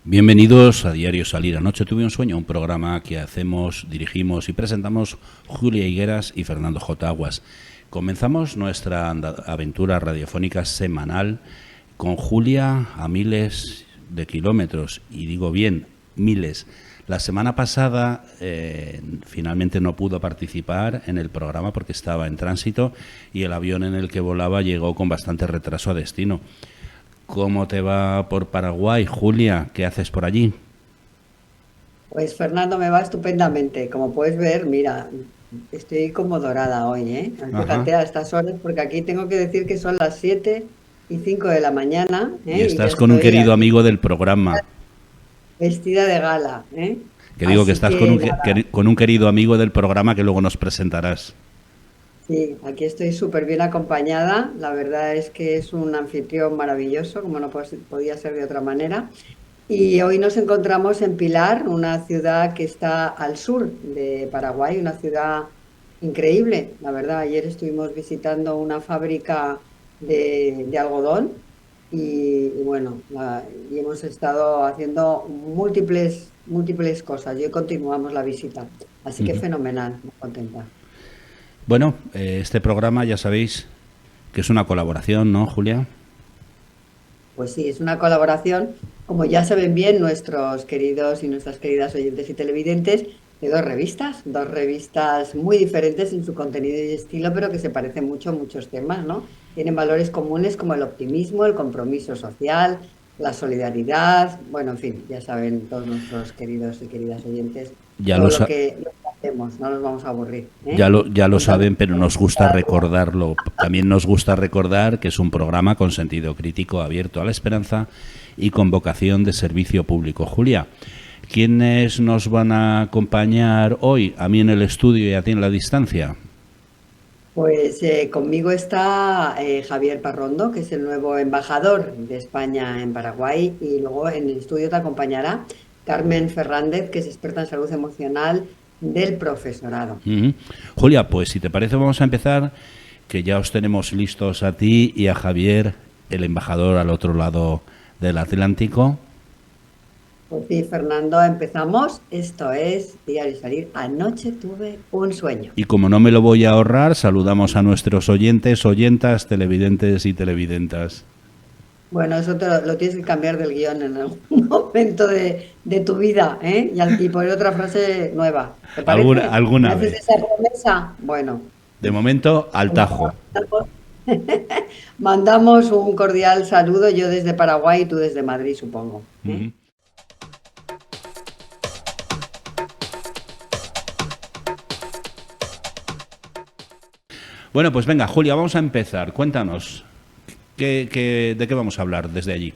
Bienvenidos a Diario Salir. Anoche tuve un sueño, un programa que hacemos, dirigimos y presentamos Julia Higueras y Fernando J. Aguas. Comenzamos nuestra aventura radiofónica semanal con Julia a miles de kilómetros, y digo bien, miles. La semana pasada finalmente no pudo participar en el programa porque estaba en tránsito y el avión en el que volaba llegó con bastante retraso a destino. ¿Cómo te va por Paraguay, Julia? ¿Qué haces por allí? Pues Fernando, me va estupendamente. Como puedes ver, mira, estoy como dorada hoy, ¿eh? Ajá. Fíjate a estas horas, porque aquí tengo que decir que son las 7:05 de la mañana, Y ¿eh? Y ya estás con un estoy querido aquí amigo del programa. vestida de gala, ¿eh? Que digo que Así estás con que un, nada, con un querido amigo del programa que luego nos presentarás. sí, aquí estoy súper bien acompañada. La verdad es que es un anfitrión maravilloso, como no podía ser de otra manera. Y hoy nos encontramos en Pilar, una ciudad que está al sur de Paraguay, una ciudad increíble. La verdad, ayer estuvimos visitando una fábrica de algodón y bueno, y hemos estado haciendo múltiples cosas y hoy continuamos la visita. Así que fenomenal, muy contenta. Bueno, este programa ya sabéis que es una colaboración, ¿no, Julia? Pues sí, es una colaboración, como ya saben bien nuestros queridos y nuestras queridas oyentes y televidentes, de dos revistas muy diferentes en su contenido y estilo, pero que se parecen mucho en muchos temas, ¿no? Tienen valores comunes como el optimismo, el compromiso social, la solidaridad, bueno, en fin, ya saben todos nuestros queridos y queridas oyentes Ya todo lo, lo que hacemos, no nos vamos a aburrir, ¿eh? ya lo Contando saben, pero nos gusta cada día. recordarlo. También nos gusta recordar que es un programa con sentido crítico, abierto a la esperanza y con vocación de servicio público. Julia, ¿quiénes nos van a acompañar hoy? A mí en el estudio y a ti en la distancia. Pues conmigo está Javier Parrondo, que es el nuevo embajador de España en Paraguay, y luego en el estudio te acompañará Carmen Fernández, que es experta en salud emocional del profesorado. Ujú. Julia, pues si te parece vamos a empezar, que ya os tenemos listos a ti y a Javier, el embajador al otro lado del Atlántico. Pues sí, Fernando, empezamos. Esto es Diario Salir. Anoche tuve un sueño. Y como no me lo voy a ahorrar, saludamos a nuestros oyentes, oyentas, televidentes y televidentas. Bueno, eso lo tienes que cambiar del guión en algún momento de tu vida, ¿eh? Y poner otra frase nueva. ¿Te parece? ¿Me Alguna haces vez. esa promesa? Bueno. De momento, al Pues tajo. mandamos un cordial saludo, yo desde Paraguay y tú desde Madrid, supongo, ¿eh? Ujú. Bueno, pues venga, Julia, vamos a empezar. Cuéntanos, ¿de qué vamos a hablar desde allí?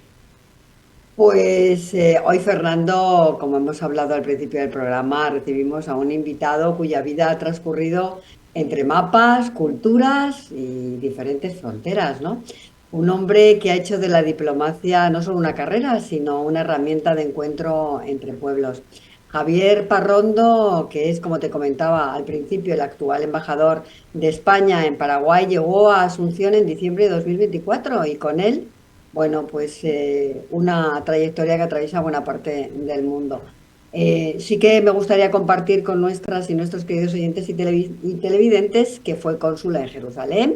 Pues hoy, Fernando, como hemos hablado al principio del programa, recibimos a un invitado cuya vida ha transcurrido entre mapas, culturas y diferentes fronteras, ¿no? Un hombre que ha hecho de la diplomacia no solo una carrera, sino una herramienta de encuentro entre pueblos. Javier Parrondo, que es, como te comentaba al principio, el actual embajador de España en Paraguay, llegó a Asunción en diciembre de 2024 y con él, bueno, pues una trayectoria que atraviesa buena parte del mundo. Sí que me gustaría compartir con nuestras y nuestros queridos oyentes y televidentes que fue cónsula en Jerusalén,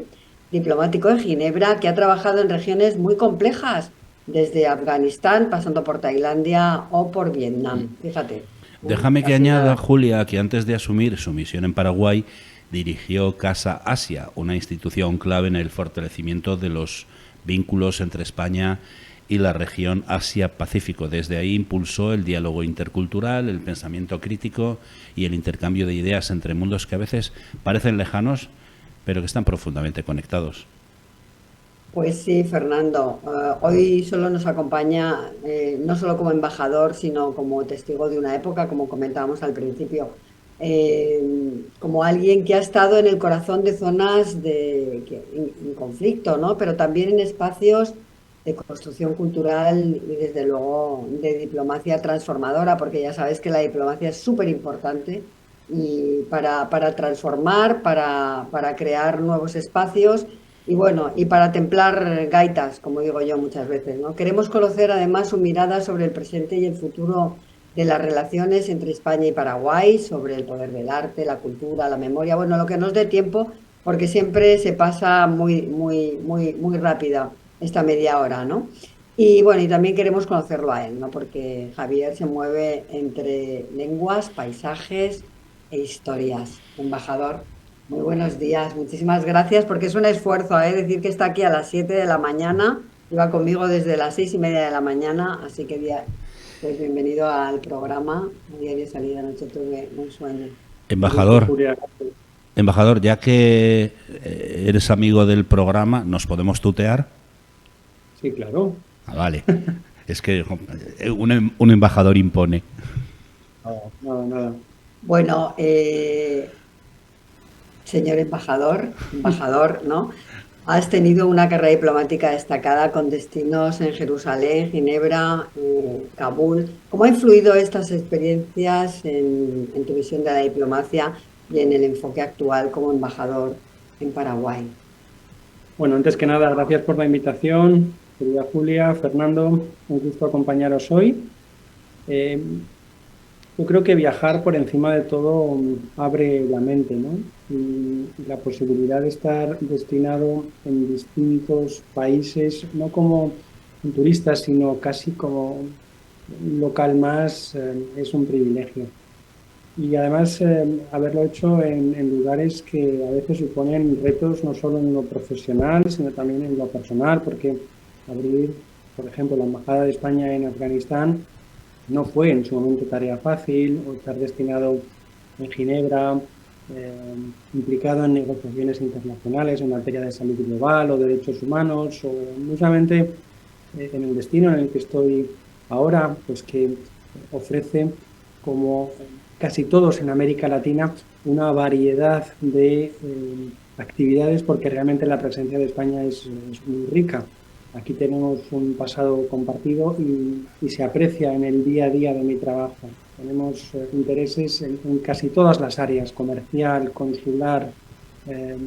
diplomático en Ginebra, que ha trabajado en regiones muy complejas, desde Afganistán, pasando por Tailandia o por Vietnam. Fíjate, Déjame que casi añada, nada. Julia, que antes de asumir su misión en Paraguay, dirigió Casa Asia, una institución clave en el fortalecimiento de los vínculos entre España y la región Asia-Pacífico. Desde ahí impulsó el diálogo intercultural, el pensamiento crítico y el intercambio de ideas entre mundos que a veces parecen lejanos, pero que están profundamente conectados. Pues sí, Fernando. Hoy solo nos acompaña, no solo como embajador, sino como testigo de una época, como comentábamos al principio, como alguien que ha estado en el corazón de zonas en conflicto, ¿no? Pero también en espacios de construcción cultural y desde luego de diplomacia transformadora, porque ya sabes que la diplomacia es súper importante y para transformar, para crear nuevos espacios. Y bueno, y para templar gaitas, como digo yo muchas veces, ¿no? Queremos conocer además su mirada sobre el presente y el futuro de las relaciones entre España y Paraguay, sobre el poder del arte, la cultura, la memoria, bueno, lo que nos dé tiempo, porque siempre se pasa muy rápida esta media hora, ¿no? Y bueno, y también queremos conocerlo a él, ¿no? Porque Javier se mueve entre lenguas, paisajes e historias. Embajador, muy buenos días, muchísimas gracias, porque es un esfuerzo, ¿eh? Decir que está aquí a las 7 de la mañana, iba conmigo desde las 6:30 de la mañana, así que pues bienvenido al programa. Ayer de salida anoche tuve un sueño. Un gusto, Embajador, Julia. embajador, ya que eres amigo del programa, ¿nos podemos tutear? Sí, claro. Ah, vale. Es que un embajador impone. Nada, nada. Bueno, señor embajador, ¿no? Has tenido una carrera diplomática destacada con destinos en Jerusalén, Ginebra, Kabul. ¿Cómo ha influido estas experiencias en tu visión de la diplomacia y en el enfoque actual como embajador en Paraguay? Bueno, antes que nada, gracias por la invitación, querida Julia, Fernando, un gusto acompañaros hoy. Eh, yo creo que viajar por encima de todo abre la mente, ¿no? Y la posibilidad de estar destinado en distintos países, no como un turista, sino casi como un local más, es un privilegio. Y además haberlo hecho en lugares que a veces suponen retos no solo en lo profesional, sino también en lo personal, porque abrir, por ejemplo, la Embajada de España en Afganistán no fue en su momento tarea fácil, o estar destinado en Ginebra, eh, implicado en negociaciones internacionales en materia de salud global o derechos humanos, o no solamente en el destino en el que estoy ahora, pues que ofrece, como casi todos en América Latina, una variedad de actividades, porque realmente la presencia de España es muy rica. Aquí tenemos un pasado compartido y se aprecia en el día a día de mi trabajo. Tenemos intereses en casi todas las áreas: comercial, consular,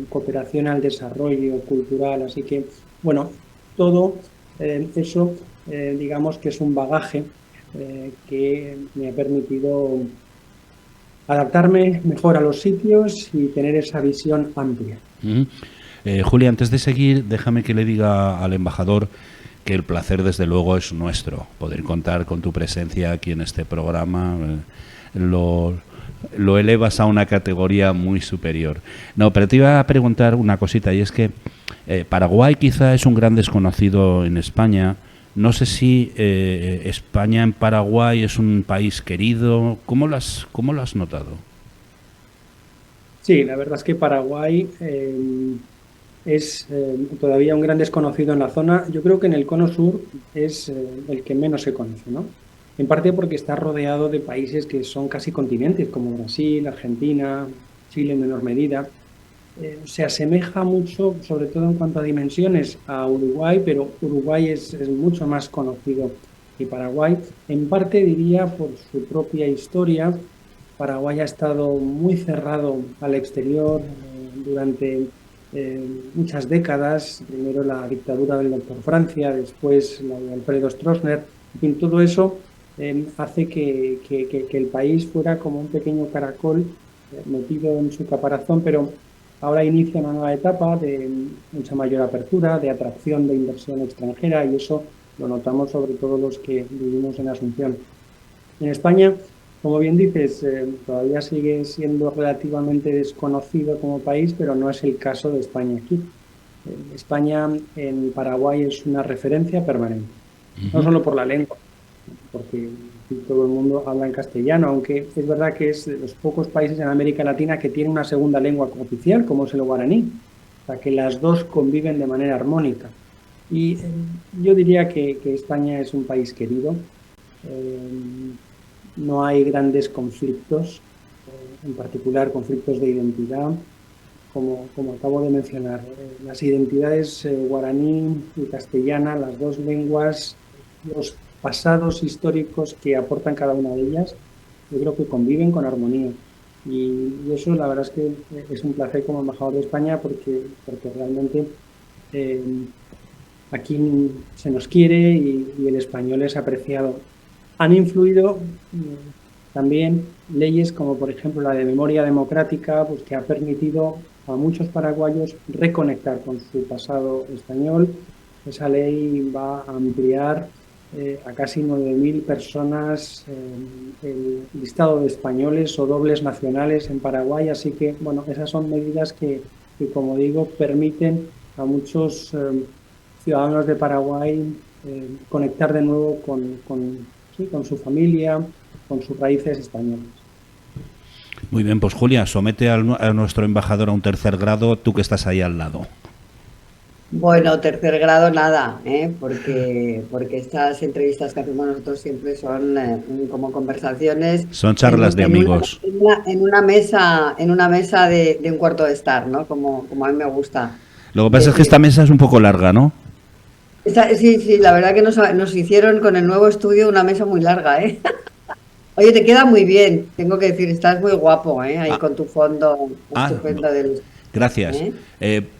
cooperación al desarrollo, cultural. Así que, bueno, todo eso, digamos que es un bagaje que me ha permitido adaptarme mejor a los sitios y tener esa visión amplia. Ujú. Julia, antes de seguir, déjame que le diga al embajador que el placer, desde luego, es nuestro. Poder contar con tu presencia aquí en este programa lo elevas a una categoría muy superior. No, pero te iba a preguntar una cosita, y es que Paraguay quizá es un gran desconocido en España. No sé si España en Paraguay es un país querido. Cómo lo has notado? Sí, la verdad es que Paraguay es todavía un gran desconocido en la zona. Yo creo que en el cono sur es el que menos se conoce, ¿no? En parte porque está rodeado de países que son casi continentes, como Brasil, Argentina, Chile en menor medida. Se asemeja mucho, sobre todo en cuanto a dimensiones, a Uruguay, pero Uruguay es mucho más conocido que Paraguay. En parte diría por su propia historia. Paraguay ha estado muy cerrado al exterior durante muchas décadas. Primero la dictadura del doctor Francia, después la de Alfredo Stroessner. En fin, todo eso hace que el país fuera como un pequeño caracol metido en su caparazón, pero ahora inicia una nueva etapa de mucha mayor apertura, de atracción de inversión extranjera, y eso lo notamos sobre todo los que vivimos en Asunción. En España, como bien dices, todavía sigue siendo relativamente desconocido como país, pero no es el caso de España aquí. España en Paraguay es una referencia permanente, no Ujú. solo por la lengua, porque todo el mundo habla en castellano, aunque es verdad que es de los pocos países en América Latina que tiene una segunda lengua oficial, como es el guaraní. O sea, que las dos conviven de manera armónica. Y yo diría que España es un país querido. Eh, no hay grandes conflictos, en particular conflictos de identidad, como acabo de mencionar. Las identidades guaraní y castellana, las dos lenguas, los pasados históricos que aportan cada una de ellas, yo creo que conviven con armonía. Y eso la verdad es que es un placer como embajador de España, porque realmente aquí se nos quiere y el español es apreciado. Han influido también leyes como, por ejemplo, la de memoria democrática, pues, que ha permitido a muchos paraguayos reconectar con su pasado español. Esa ley va a ampliar a casi 9.000 personas el listado de españoles o dobles nacionales en Paraguay. Así que, bueno, esas son medidas que como digo, permiten a muchos ciudadanos de Paraguay conectar de nuevo con su familia, con sus raíces españolas. Muy bien, pues Julia, somete a nuestro embajador a un tercer grado, tú que estás ahí al lado. Bueno, tercer grado nada, porque estas entrevistas que hacemos nosotros siempre son como conversaciones. Son charlas de amigos. En una mesa de un cuarto de estar, ¿no? Como a mí me gusta. Lo que pasa es que esta mesa es un poco larga, ¿no? Sí, la verdad que nos hicieron con el nuevo estudio una mesa muy larga, ¿eh? Oye, te queda muy bien, tengo que decir, estás muy guapo, ahí con tu fondo estupendo del... Gracias.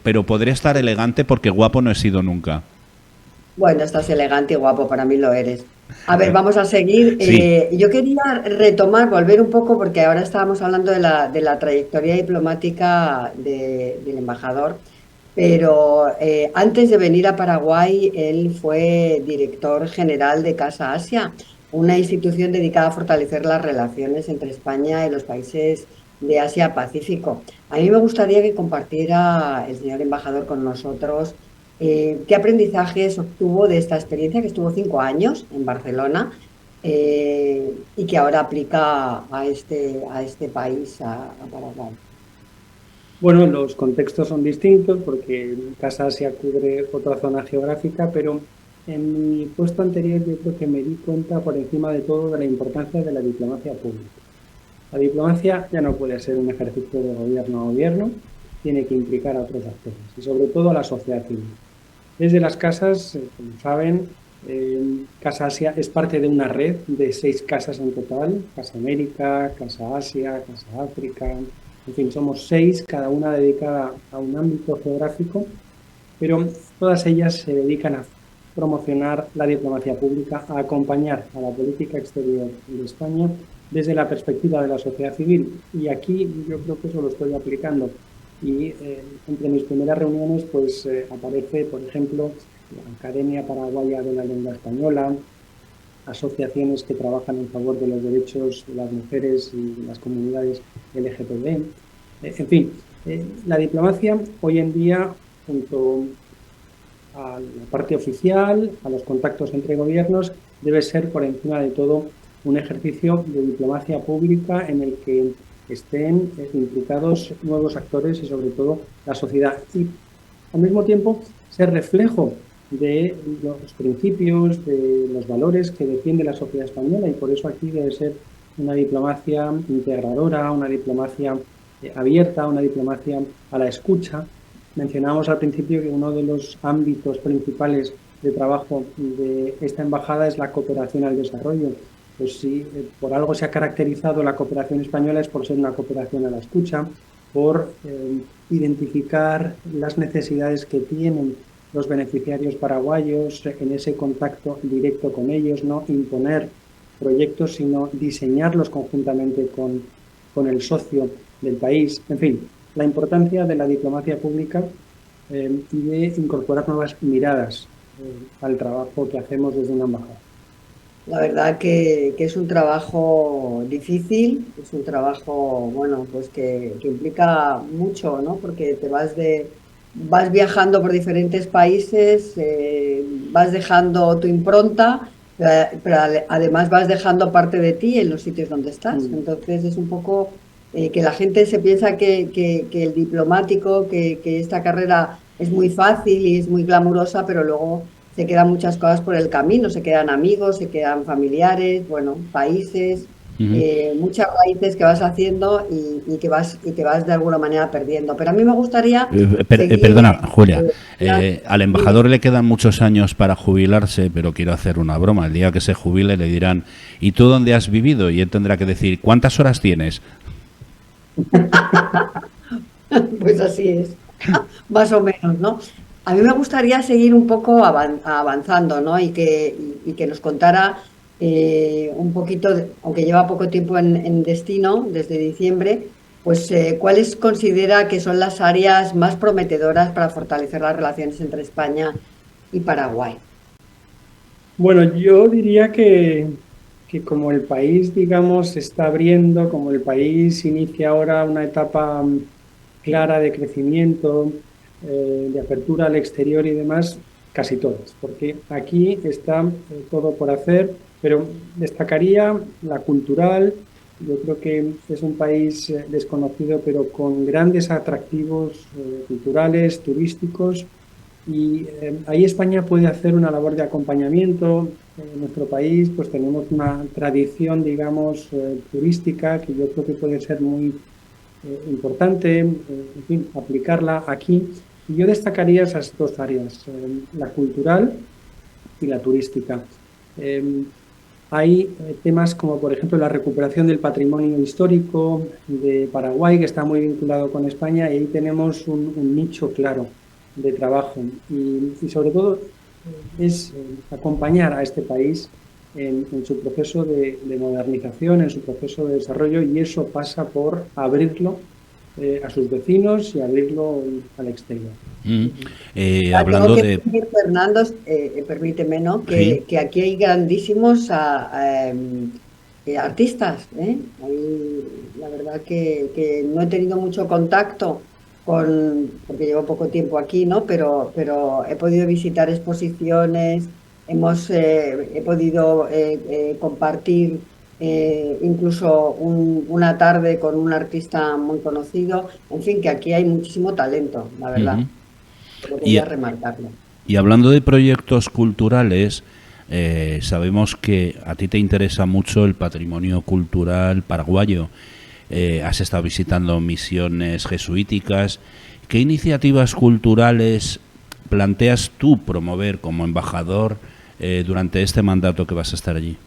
Pero podría estar elegante porque guapo no he sido nunca. Bueno, estás elegante y guapo, para mí lo eres. A ver, vamos a seguir. Sí. Yo quería volver un poco, porque ahora estábamos hablando de la trayectoria diplomática del embajador, pero antes de venir a Paraguay, él fue director general de Casa Asia, una institución dedicada a fortalecer las relaciones entre España y los países de Asia-Pacífico. A mí me gustaría que compartiera el señor embajador con nosotros qué aprendizajes obtuvo de esta experiencia, que estuvo 5 años en Barcelona y que ahora aplica a este país, a Paraguay. Bueno, los contextos son distintos porque Casa Asia cubre otra zona geográfica, pero en mi puesto anterior yo creo que me di cuenta por encima de todo de la importancia de la diplomacia pública. La diplomacia ya no puede ser un ejercicio de gobierno a gobierno, tiene que implicar a otros actores y sobre todo a la sociedad civil. Desde las casas, como saben, Casa Asia es parte de una red de 6 casas en total: Casa América, Casa Asia, Casa África, en fin, somos 6, cada una dedicada a un ámbito geográfico, pero todas ellas se dedican a promocionar la diplomacia pública, a acompañar a la política exterior de España desde la perspectiva de la sociedad civil. Y aquí yo creo que eso lo estoy aplicando. Y entre mis primeras reuniones pues aparece, por ejemplo, la Academia Paraguaya de la Lengua Española, asociaciones que trabajan en favor de los derechos de las mujeres y las comunidades LGTB. En fin, la diplomacia hoy en día, junto a la parte oficial, a los contactos entre gobiernos, debe ser por encima de todo un ejercicio de diplomacia pública en el que estén implicados nuevos actores y sobre todo la sociedad. Y al mismo tiempo ser reflejo de los principios, de los valores que defiende la sociedad española, y por eso aquí debe ser una diplomacia integradora, una diplomacia abierta, una diplomacia a la escucha. Mencionábamos al principio que uno de los ámbitos principales de trabajo de esta embajada es la cooperación al desarrollo. Pues si por algo se ha caracterizado la cooperación española es por ser una cooperación a la escucha, por identificar las necesidades que tienen los beneficiarios paraguayos en ese contacto directo con ellos, no imponer proyectos, sino diseñarlos conjuntamente con el socio del país. En fin, la importancia de la diplomacia pública y de incorporar nuevas miradas al trabajo que hacemos desde una embajada. La verdad que es un trabajo difícil, es un trabajo, bueno, pues que implica mucho, ¿no? Porque te vas viajando por diferentes países, vas dejando tu impronta, pero además vas dejando parte de ti en los sitios donde estás. Entonces es un poco que la gente se piensa que el diplomático, que esta carrera es muy fácil y es muy glamurosa, pero luego se quedan muchas cosas por el camino, se quedan amigos, se quedan familiares, bueno, países, muchas raíces que vas haciendo y que vas de alguna manera perdiendo. Pero a mí me gustaría... Perdona, Julia, al embajador le quedan muchos años para jubilarse, pero quiero hacer una broma. El día que se jubile le dirán, ¿y tú dónde has vivido? Y él tendrá que decir, ¿cuántas horas tienes? Pues así es, más o menos, ¿no? A mí me gustaría seguir un poco avanzando, ¿no? Y que nos contara un poquito, aunque lleva poco tiempo en destino, desde diciembre, pues cuáles considera que son las áreas más prometedoras para fortalecer las relaciones entre España y Paraguay. Bueno, yo diría que como el país, digamos, se está abriendo, como el país inicia ahora una etapa clara de crecimiento, de apertura al exterior y demás, casi todas, porque aquí está todo por hacer, pero destacaría la cultural. Yo creo que es un país desconocido, pero con grandes atractivos culturales, turísticos, y ahí España puede hacer una labor de acompañamiento. En nuestro país pues tenemos una tradición, digamos, turística que yo creo que puede ser muy importante, en fin, aplicarla aquí. Y yo destacaría esas dos áreas, la cultural y la turística. Eh, Hay temas como, por ejemplo, la recuperación del patrimonio histórico de Paraguay, que está muy vinculado con España, y ahí tenemos un nicho claro de trabajo. Y sobre todo es acompañar a este país en su proceso de modernización, en su proceso de desarrollo, y eso pasa por abrirlo a sus vecinos y abrirlo al exterior. Hablando Tengo que de... decir, Fernando, permíteme, ¿no? Sí. Que aquí hay grandísimos artistas, ¿eh? La verdad que no he tenido mucho contacto porque llevo poco tiempo aquí, ¿no? Pero he podido visitar exposiciones, he podido compartir incluso una tarde con un artista muy conocido. En fin, que aquí hay muchísimo talento, la verdad. Ujú. Pero Y, quería remarcarlo. y hablando de proyectos culturales, sabemos que a ti te interesa mucho el patrimonio cultural paraguayo. Has estado visitando misiones jesuíticas. ¿Qué iniciativas culturales planteas tú promover como embajador durante este mandato que vas a estar allí?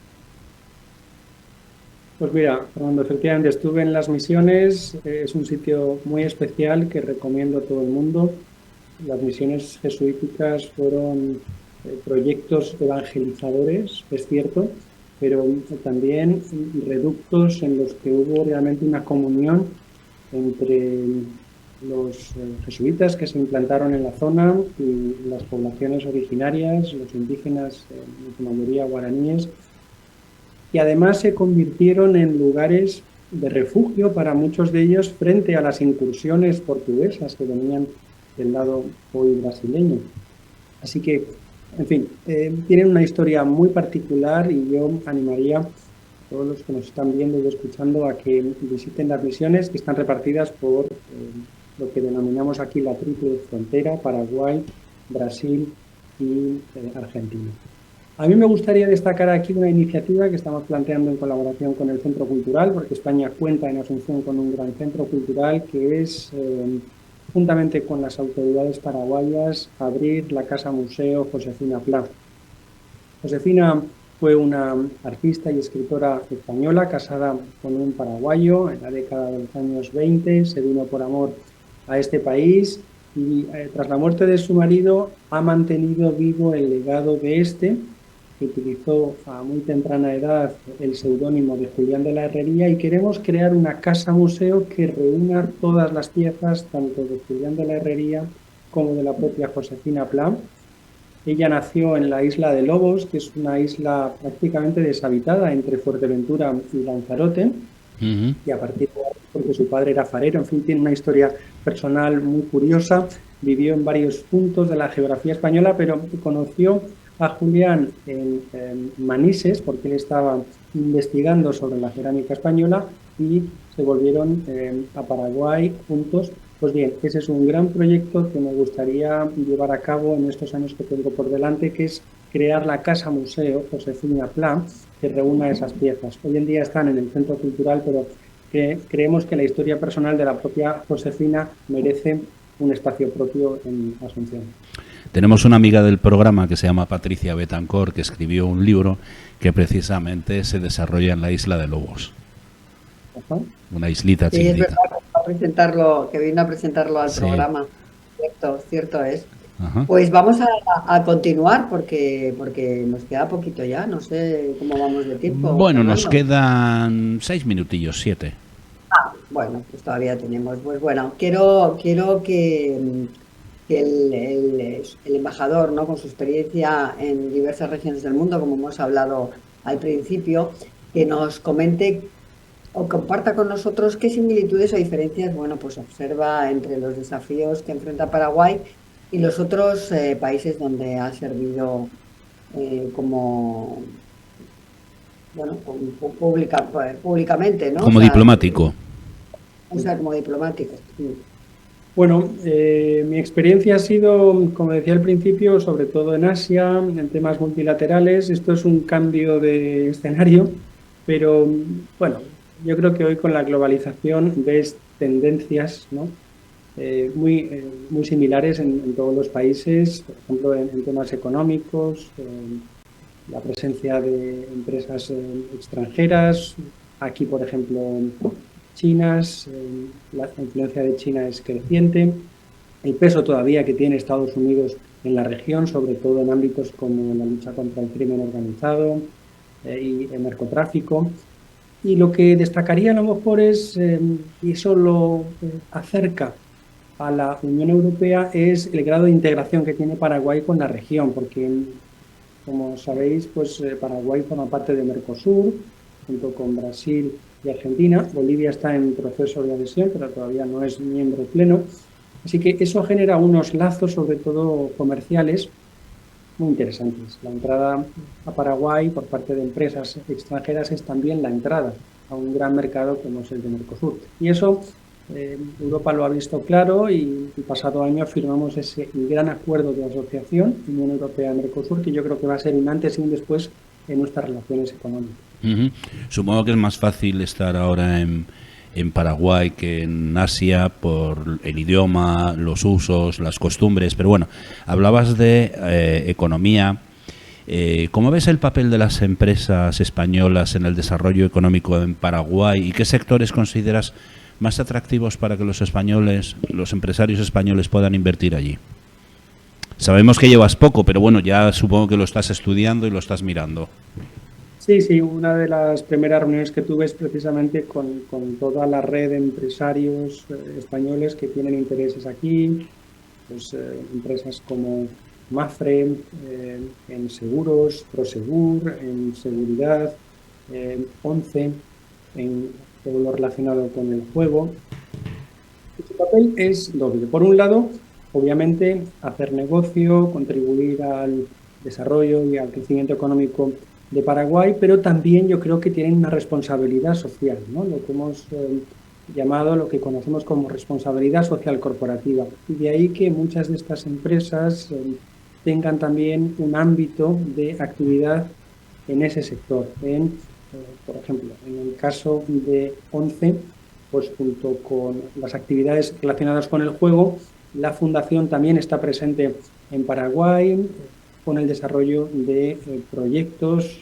Pues mira, cuando efectivamente estuve en las misiones, es un sitio muy especial que recomiendo a todo el mundo. Las misiones jesuíticas fueron proyectos evangelizadores, es cierto, pero también reductos en los que hubo realmente una comunión entre los jesuitas que se implantaron en la zona y las poblaciones originarias, los indígenas, en su mayoría guaraníes, y además se convirtieron en lugares de refugio para muchos de ellos frente a las incursiones portuguesas que venían del lado hoy brasileño. Así que, en fin, tienen una historia muy particular, y yo animaría a todos los que nos están viendo y escuchando a que visiten las misiones, que están repartidas por lo que denominamos aquí la triple frontera: Paraguay, Brasil y Argentina. A mí me gustaría destacar aquí una iniciativa que estamos planteando en colaboración con el Centro Cultural, porque España cuenta en Asunción con un gran centro cultural, que es, juntamente con las autoridades paraguayas, abrir la Casa Museo Josefina Pla. Josefina fue una artista y escritora española casada con un paraguayo en la década de los años 20, se vino por amor a este país y tras la muerte de su marido ha mantenido vivo el legado de este, que utilizó a muy temprana edad el seudónimo de Julián de la Herrería, y queremos crear una casa museo que reúna todas las piezas, tanto de Julián de la Herrería como de la propia Josefina Pla. Ella nació en la isla de Lobos, que es una isla prácticamente deshabitada entre Fuerteventura y Lanzarote, y a partir de ahí, porque su padre era farero, en fin, tiene una historia personal muy curiosa. Vivió en varios puntos de la geografía española, pero conoció a Julián en Manises, porque él estaba investigando sobre la cerámica española, y se volvieron a Paraguay juntos. Pues bien, ese es un gran proyecto que me gustaría llevar a cabo en estos años que tengo por delante, que es crear la Casa Museo Josefina Pla, que reúna esas piezas. Hoy en día están en el Centro Cultural, pero creemos que la historia personal de la propia Josefina merece un espacio propio en Asunción. Tenemos una amiga del programa que se llama Patricia Betancor, que escribió un libro que precisamente se desarrolla en la isla de Lobos. Ajá. Una islita Sí, chiquitita. es verdad que vino a presentarlo al programa. Cierto es. Ajá. Pues vamos a continuar porque nos queda poquito ya. No sé cómo vamos de tiempo, Bueno, nos Fernando. quedan 6 minutillos, 7. Bueno, pues todavía tenemos. Pues bueno, quiero que el embajador, ¿no? Con su experiencia en diversas regiones del mundo, como hemos hablado al principio, que nos comente o comparta con nosotros qué similitudes o diferencias, bueno, pues observa entre los desafíos que enfrenta Paraguay y los otros países donde ha servido como, bueno, públicamente, ¿no? Como diplomático. O sea, como diplomático. Sí. Bueno, mi experiencia ha sido, como decía al principio, sobre todo en Asia, en temas multilaterales. Esto es un cambio de escenario, pero bueno, yo creo que hoy con la globalización ves tendencias, ¿no? Muy similares en todos los países, por ejemplo, en temas económicos, la presencia de empresas extranjeras. Aquí, por ejemplo, chinas, la influencia de China es creciente, el peso todavía que tiene Estados Unidos en la región, sobre todo en ámbitos como la lucha contra el crimen organizado y el narcotráfico. Y lo que destacaría a lo mejor es, y eso lo acerca a la Unión Europea, es el grado de integración que tiene Paraguay con la región, porque como sabéis, pues Paraguay forma parte de Mercosur, junto con Brasil y Argentina. Bolivia está en proceso de adhesión, pero todavía no es miembro pleno. Así que eso genera unos lazos, sobre todo comerciales, muy interesantes. La entrada a Paraguay por parte de empresas extranjeras es también la entrada a un gran mercado como es el de Mercosur. Y eso Europa lo ha visto claro y el pasado año firmamos ese gran acuerdo de asociación Unión Europea-Mercosur, que yo creo que va a ser un antes y un después en nuestras relaciones económicas. Ujú. Supongo que es más fácil estar ahora en Paraguay que en Asia por el idioma, los usos, las costumbres, pero bueno, hablabas de economía. ¿Cómo ves el papel de las empresas españolas en el desarrollo económico en Paraguay y qué sectores consideras más atractivos para que los españoles, los empresarios españoles puedan invertir allí? Sabemos que llevas poco, pero bueno, ya supongo que lo estás estudiando y lo estás mirando. Sí, una de las primeras reuniones que tuve es precisamente con toda la red de empresarios españoles que tienen intereses aquí, pues empresas como Mafre, en seguros, Prosegur, en seguridad, Once, en todo lo relacionado con el juego. Su papel es doble. Por un lado, obviamente, hacer negocio, contribuir al desarrollo y al crecimiento económico de Paraguay, pero también yo creo que tienen una responsabilidad social, ¿no? Lo que hemos llamado, lo que conocemos como responsabilidad social corporativa. Y de ahí que muchas de estas empresas tengan también un ámbito de actividad en ese sector. Por ejemplo, en el caso de Once, pues junto con las actividades relacionadas con el juego, la fundación también está presente en Paraguay con el desarrollo de proyectos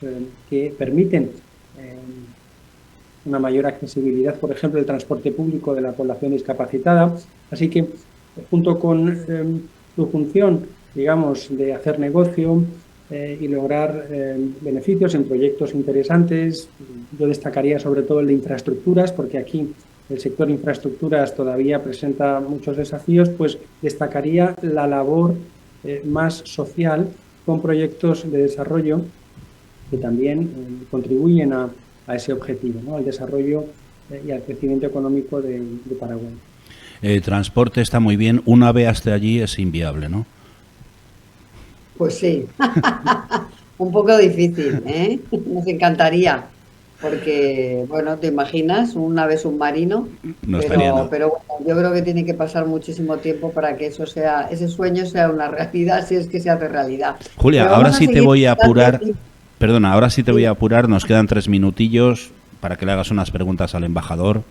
que permiten una mayor accesibilidad, por ejemplo, del transporte público de la población discapacitada. Así que, junto con su función, digamos, de hacer negocio y lograr beneficios en proyectos interesantes, yo destacaría sobre todo el de infraestructuras, porque aquí el sector infraestructuras todavía presenta muchos desafíos, pues destacaría la labor más social con proyectos de desarrollo que también contribuyen a ese objetivo, ¿no? Al desarrollo y al crecimiento económico de Paraguay. El transporte está muy bien, una vez hasta allí es inviable, ¿no? Pues sí, un poco difícil, ¿eh? Nos encantaría, porque, bueno, te imaginas un ave submarino, No estaría nada. pero bueno, yo creo que tiene que pasar muchísimo tiempo para que eso sea, ese sueño sea una realidad, si es que se hace realidad. Julia, Pero ahora vamos a sí te seguir voy a apurar, adelante. perdona, ahora sí te voy a Sí. apurar, nos quedan 3 minutillos para que le hagas unas preguntas al embajador.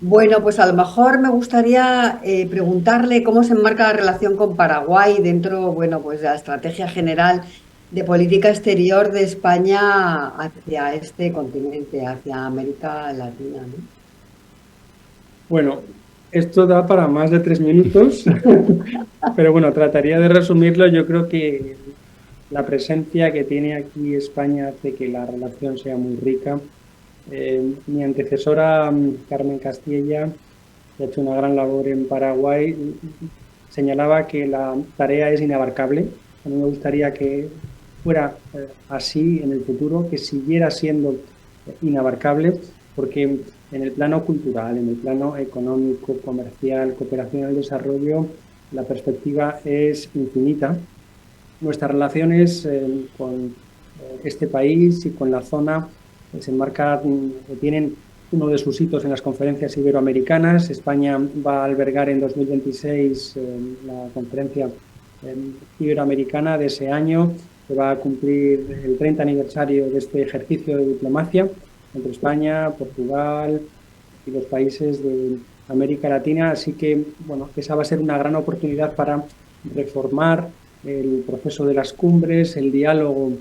Bueno, pues a lo mejor me gustaría preguntarle cómo se enmarca la relación con Paraguay dentro, bueno, pues de la estrategia general de política exterior de España hacia este continente, hacia América Latina, ¿no? Bueno, Esto da para más de 3 minutos, pero bueno, trataría de resumirlo. Yo creo que la presencia que tiene aquí España hace que la relación sea muy rica. Mi antecesora, Carmen Castilla, que ha hecho una gran labor en Paraguay, señalaba que la tarea es inabarcable. A mí me gustaría que fuera así en el futuro, que siguiera siendo inabarcable, porque en el plano cultural, en el plano económico, comercial, cooperación al desarrollo, la perspectiva es infinita. Nuestras relaciones con este país y con la zona se enmarcan, tienen uno de sus hitos en las conferencias iberoamericanas. España va a albergar en 2026 la conferencia iberoamericana de ese año, que va a cumplir el 30 aniversario de este ejercicio de diplomacia entre España, Portugal y los países de América Latina. Así que, bueno, esa va a ser una gran oportunidad para reformar el proceso de las cumbres, el diálogo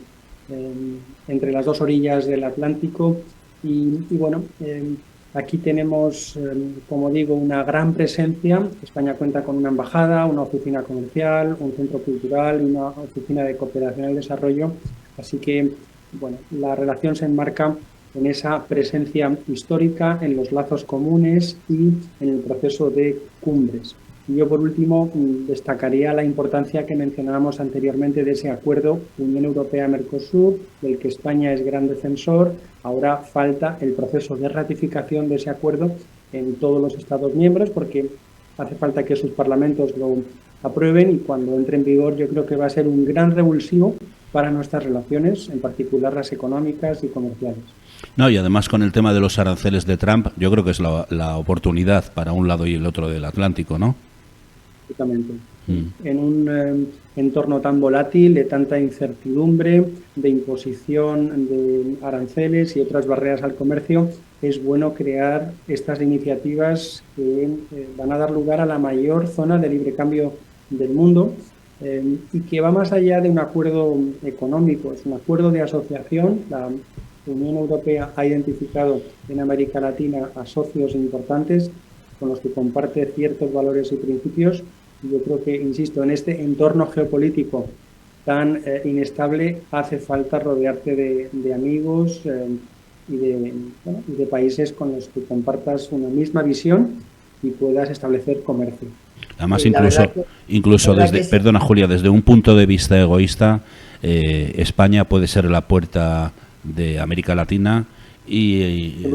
entre las dos orillas del Atlántico y bueno, aquí tenemos, como digo, una gran presencia. España cuenta con una embajada, una oficina comercial, un centro cultural y una oficina de cooperación al desarrollo. Así que, bueno, la relación se enmarca en esa presencia histórica, en los lazos comunes y en el proceso de cumbres. Y yo, por último, destacaría la importancia que mencionábamos anteriormente de ese acuerdo Unión Europea-Mercosur, del que España es gran defensor. Ahora falta el proceso de ratificación de ese acuerdo en todos los Estados miembros, porque hace falta que sus parlamentos lo aprueben, y cuando entre en vigor yo creo que va a ser un gran revulsivo para nuestras relaciones, en particular las económicas y comerciales. No, y además con el tema de los aranceles de Trump, yo creo que es la oportunidad para un lado y el otro del Atlántico, ¿no? En un entorno tan volátil, de tanta incertidumbre, de imposición de aranceles y otras barreras al comercio, es bueno crear estas iniciativas que van a dar lugar a la mayor zona de libre cambio del mundo y que va más allá de un acuerdo económico, es un acuerdo de asociación. La Unión Europea ha identificado en América Latina a socios importantes con los que comparte ciertos valores y principios. Yo creo que, insisto, en este entorno geopolítico tan inestable hace falta rodearte de amigos y de países con los que compartas una misma visión y puedas establecer comercio. Además, incluso desde, perdona Julia, desde un punto de vista egoísta, España puede ser la puerta de América Latina y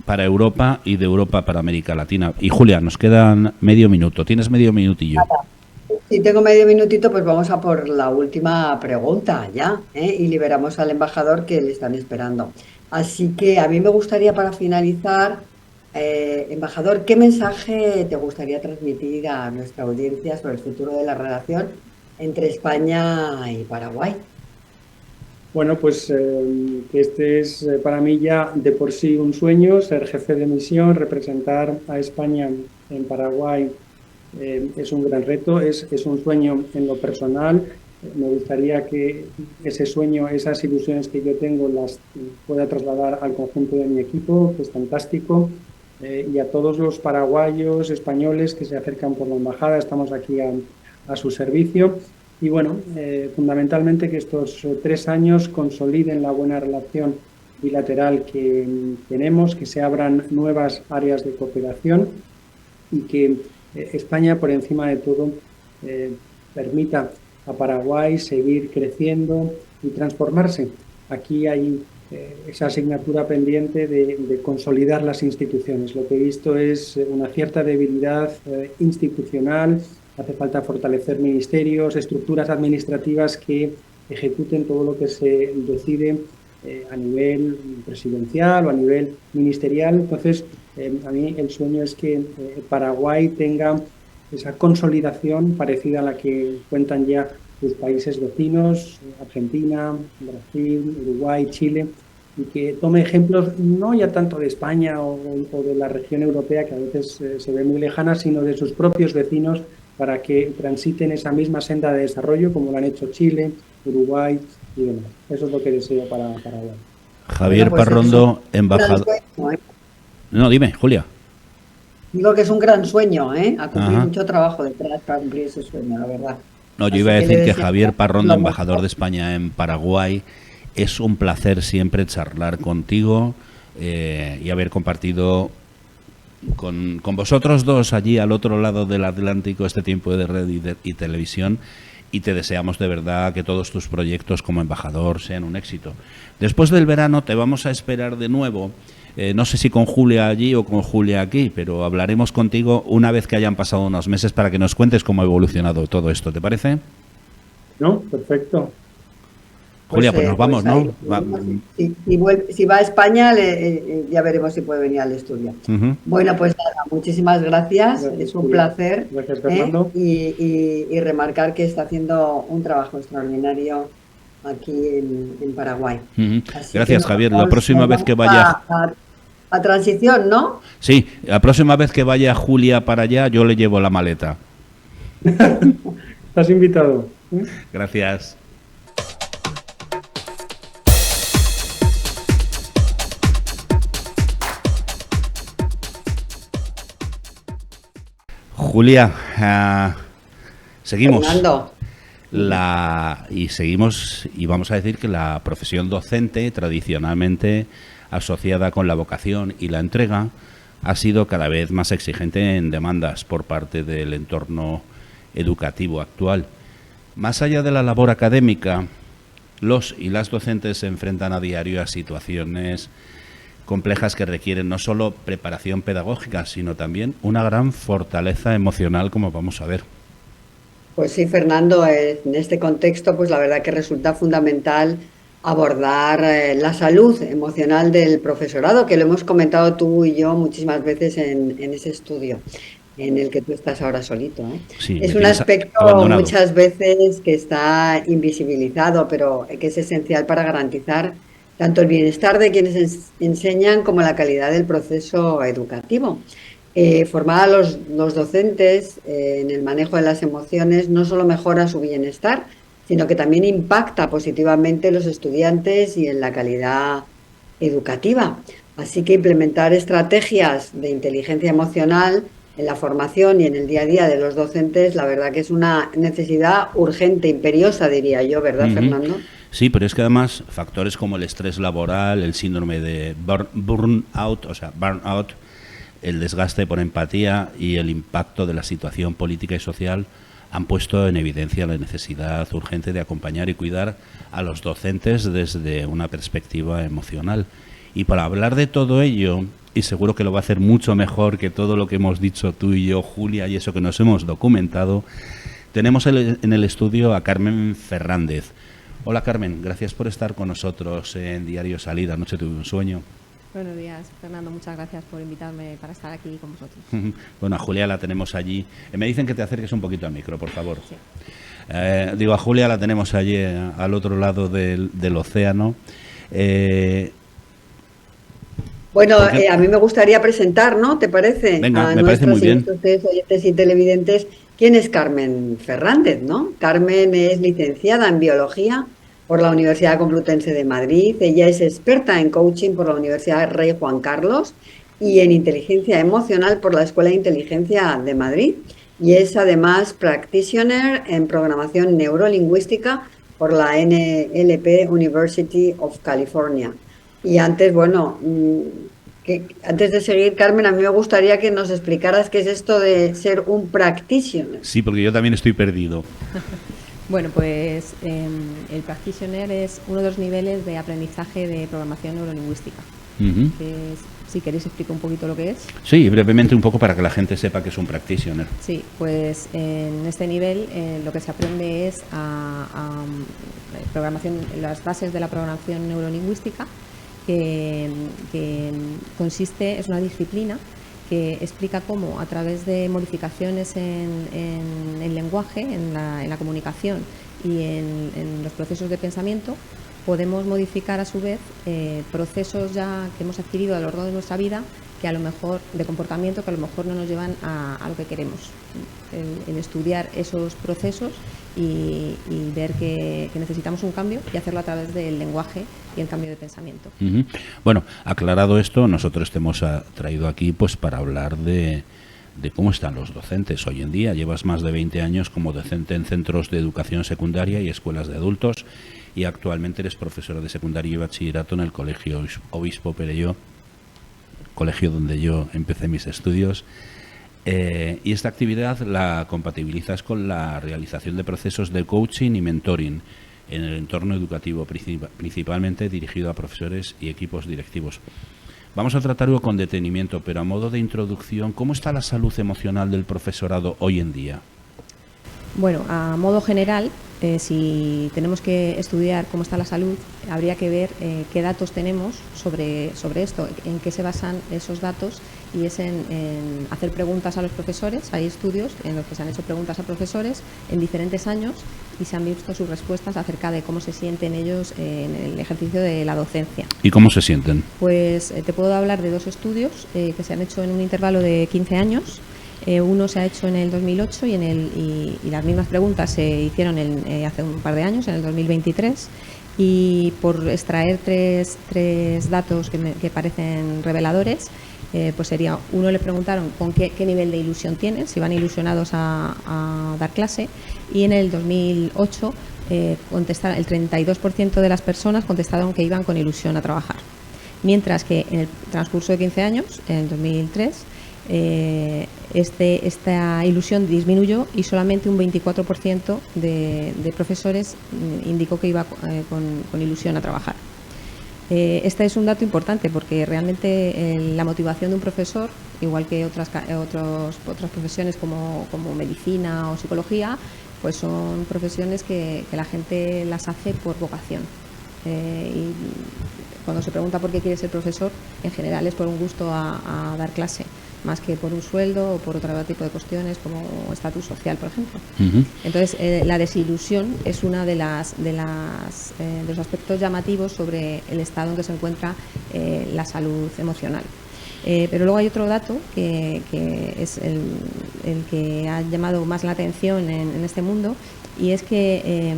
para Europa, y de Europa para América Latina. Y Julia, nos quedan medio minuto. ¿Tienes medio minutillo? Si tengo medio minutito, pues vamos a por la última pregunta ya, y liberamos al embajador que le están esperando. Así que a mí me gustaría, para finalizar, embajador, ¿qué mensaje te gustaría transmitir a nuestra audiencia sobre el futuro de la relación entre España y Paraguay? Bueno, pues que este es para mí ya de por sí un sueño, ser jefe de misión, representar a España en Paraguay es un gran reto, es un sueño en lo personal. Me gustaría que ese sueño, esas ilusiones que yo tengo, las pueda trasladar al conjunto de mi equipo, que es fantástico, y a todos los paraguayos, españoles que se acercan por la embajada. Estamos aquí a su servicio. Y bueno, fundamentalmente que estos 3 años consoliden la buena relación bilateral que tenemos, que se abran nuevas áreas de cooperación y que España, por encima de todo, permita a Paraguay seguir creciendo y transformarse. Aquí hay esa asignatura pendiente de consolidar las instituciones. Lo que he visto es una cierta debilidad institucional. Hace falta fortalecer ministerios, estructuras administrativas que ejecuten todo lo que se decide a nivel presidencial o a nivel ministerial. Entonces, a mí el sueño es que Paraguay tenga esa consolidación parecida a la que cuentan ya sus países vecinos, Argentina, Brasil, Uruguay, Chile, y que tome ejemplos no ya tanto de España o de la región europea, que a veces se ve muy lejana, sino de sus propios vecinos, para que transiten esa misma senda de desarrollo como lo han hecho Chile, Uruguay y demás. Eso es lo que deseo para Paraguay. Javier Parrondo, embajador. No, dime, Julia. Digo que es un gran sueño, ¿eh? Ha cumplido Ajá. mucho trabajo detrás para cumplir ese sueño, la verdad. No, yo iba Así a que le decir que deseamos Javier Parrondo, lo embajador mejor. de España en Paraguay, es un placer siempre charlar contigo y haber compartido con vosotros dos allí al otro lado del Atlántico este tiempo de red y televisión, y te deseamos de verdad que todos tus proyectos como embajador sean un éxito. Después del verano te vamos a esperar de nuevo, no sé si con Julia allí o con Julia aquí, pero hablaremos contigo una vez que hayan pasado unos meses para que nos cuentes cómo ha evolucionado todo esto, ¿te parece? ¿No? Perfecto. Julia, pues nos vamos, Pues ahí ¿no? lo tenemos. Si va a España, ya veremos si puede venir al estudio. Ujú. Bueno, pues nada, muchísimas gracias. Gracias, Es un Julia. placer. Gracias, Fernando. Y remarcar que está haciendo un trabajo extraordinario aquí en Paraguay. Ujú. Así que Gracias, Javier. La próxima nos vez que vamos vaya... a transición, ¿no? Sí, la próxima vez que vaya Julia para allá, yo le llevo la maleta. Estás invitado. Gracias. Julia, seguimos. Fernando. Seguimos y vamos a decir que la profesión docente, tradicionalmente asociada con la vocación y la entrega, ha sido cada vez más exigente en demandas por parte del entorno educativo actual. Más allá de la labor académica, los y las docentes se enfrentan a diario a situaciones complejas que requieren no solo preparación pedagógica, sino también una gran fortaleza emocional, como vamos a ver. Pues sí, Fernando, en este contexto, pues la verdad que resulta fundamental abordar la salud emocional del profesorado, que lo hemos comentado tú y yo muchísimas veces en ese estudio en el que tú estás ahora solito, ¿eh? Sí, me Es un tienes aspecto abandonado. muchas veces que está invisibilizado, pero que es esencial para garantizar tanto el bienestar de quienes enseñan como la calidad del proceso educativo. Formar a los docentes en el manejo de las emociones no solo mejora su bienestar, sino que también impacta positivamente en los estudiantes y en la calidad educativa. Así que implementar estrategias de inteligencia emocional en la formación y en el día a día de los docentes, la verdad que es una necesidad urgente, imperiosa, diría yo, ¿verdad, Ujú. Fernando? Sí, pero es que además factores como el estrés laboral, el síndrome de burnout, el desgaste por empatía y el impacto de la situación política y social han puesto en evidencia la necesidad urgente de acompañar y cuidar a los docentes desde una perspectiva emocional. Y para hablar de todo ello, y seguro que lo va a hacer mucho mejor que todo lo que hemos dicho tú y yo, Julia, y eso que nos hemos documentado, tenemos en el estudio a Carmen Fernández. Hola Carmen, gracias por estar con nosotros en Diario Salida, Anoche tuve un sueño. Buenos días, Fernando. Muchas gracias por invitarme para estar aquí con vosotros. Bueno, a Julia la tenemos allí. Me dicen que te acerques un poquito al micro, por favor. Sí. A Julia la tenemos allí al otro lado del océano. Bueno, a mí me gustaría presentar, ¿no? ¿Te parece? Venga, A me parece muy bien. nuestros oyentes y televidentes, ¿quién es Carmen Fernández, no? Carmen es licenciada en Biología por la Universidad Complutense de Madrid. Ella es experta en coaching por la Universidad Rey Juan Carlos y en inteligencia emocional por la Escuela de Inteligencia de Madrid. Y es además practitioner en programación neurolingüística por la NLP University of California. Y antes, bueno, antes de seguir, Carmen, a mí me gustaría que nos explicaras qué es esto de ser un practitioner. Sí, porque yo también estoy perdido. Bueno, pues el practitioner es uno de los niveles de aprendizaje de programación neurolingüística. Uh-huh. Si queréis explico un poquito lo que es. Sí, brevemente un poco para que la gente sepa que es un practitioner. Sí, pues en este nivel lo que se aprende es programación, las bases de la programación neurolingüística, que consiste, es una disciplina que explica cómo a través de modificaciones en el lenguaje, en la comunicación y en los procesos de pensamiento, podemos modificar a su vez procesos ya que hemos adquirido a lo largo de nuestra vida, que a lo mejor de comportamiento, que a lo mejor no nos llevan a lo que queremos. El estudiar esos procesos y ver que necesitamos un cambio y hacerlo a través del lenguaje y el cambio de pensamiento. Bueno, aclarado esto, nosotros te hemos traído aquí pues para hablar de cómo están los docentes hoy en día. Llevas más de 20 años como docente en centros de educación secundaria y escuelas de adultos, y actualmente eres profesora de secundaria y bachillerato en el Colegio Obispo Perelló, colegio donde yo empecé mis estudios. Y esta actividad la compatibilizas con la realización de procesos de coaching y mentoring en el entorno educativo, principalmente dirigido a profesores y equipos directivos. Vamos a tratarlo con detenimiento, pero a modo de introducción, ¿cómo está la salud emocional del profesorado hoy en día? Bueno, a modo general, si tenemos que estudiar cómo está la salud, habría que ver qué datos tenemos sobre esto, en qué se basan esos datos, y es en hacer preguntas a los profesores. Hay estudios en los que se han hecho preguntas a profesores en diferentes años y se han visto sus respuestas acerca de cómo se sienten ellos en el ejercicio de la docencia. ¿Y cómo se sienten? Pues te puedo hablar de dos estudios que se han hecho en un intervalo de 15 años. Uno se ha hecho en el 2008 y las mismas preguntas se hicieron hace un par de años, en el 2023. Y por extraer tres datos que parecen reveladores, pues sería, uno le preguntaron con qué nivel de ilusión tienen, si van ilusionados a dar clase, y en el 2008 contestaron, el 32% de las personas contestaron que iban con ilusión a trabajar, mientras que en el transcurso de 15 años, en el 2003, esta ilusión disminuyó y solamente un 24% de profesores indicó que iba con ilusión a trabajar. Este es un dato importante porque realmente la motivación de un profesor, igual que otras profesiones como medicina o psicología, pues son profesiones que la gente las hace por vocación. Y cuando se pregunta por qué quiere ser profesor, en general es por un gusto a dar clase, más que por un sueldo o por otro tipo de cuestiones como estatus social, por ejemplo. Entonces, la desilusión es una de los aspectos llamativos sobre el estado en que se encuentra la salud emocional. Pero luego hay otro dato que es el que ha llamado más la atención en este mundo, y es que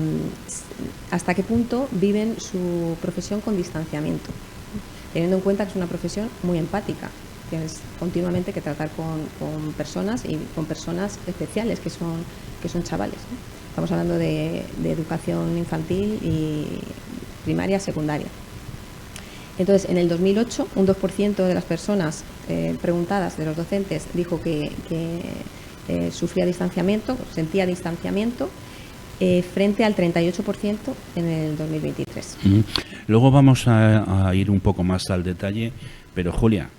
hasta qué punto viven su profesión con distanciamiento, teniendo en cuenta que es una profesión muy empática. Tienes continuamente que tratar con personas, y con personas especiales que son chavales, ¿no? Estamos hablando de educación infantil y primaria, secundaria. Entonces, en el 2008, un 2% de las personas preguntadas, de los docentes, dijo que sufría distanciamiento, sentía distanciamiento, frente al 38% en el 2023. Luego vamos a ir un poco más al detalle, pero Julia,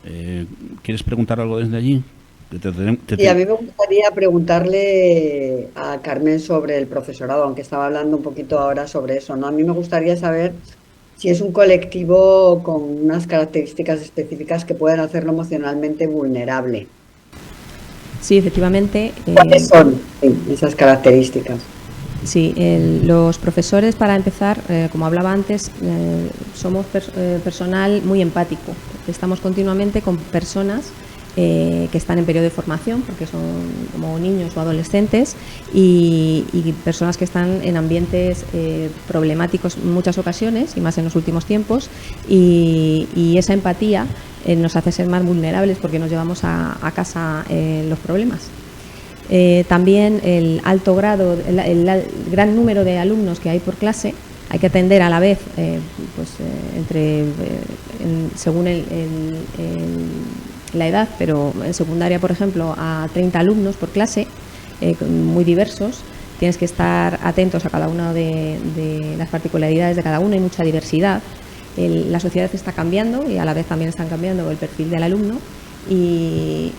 ¿quieres preguntar algo desde allí? Sí, a mí me gustaría preguntarle a Carmen sobre el profesorado, aunque estaba hablando un poquito ahora sobre eso, ¿no? A mí me gustaría saber si es un colectivo con unas características específicas que puedan hacerlo emocionalmente vulnerable. Sí, efectivamente. ¿Cuáles son esas características? Sí, los profesores, para empezar, como hablaba antes, somos personal muy empático. Estamos continuamente con personas que están en periodo de formación, porque son como niños o adolescentes, y personas que están en ambientes problemáticos en muchas ocasiones, y más en los últimos tiempos, y esa empatía nos hace ser más vulnerables porque nos llevamos a casa los problemas. También el alto grado, el gran número de alumnos que hay por clase, hay que atender a la vez, según la edad, pero en secundaria, por ejemplo, a 30 alumnos por clase, muy diversos. Tienes que estar atentos a cada una de las particularidades de cada uno, hay mucha diversidad. La sociedad está cambiando y a la vez también están cambiando el perfil del alumno, y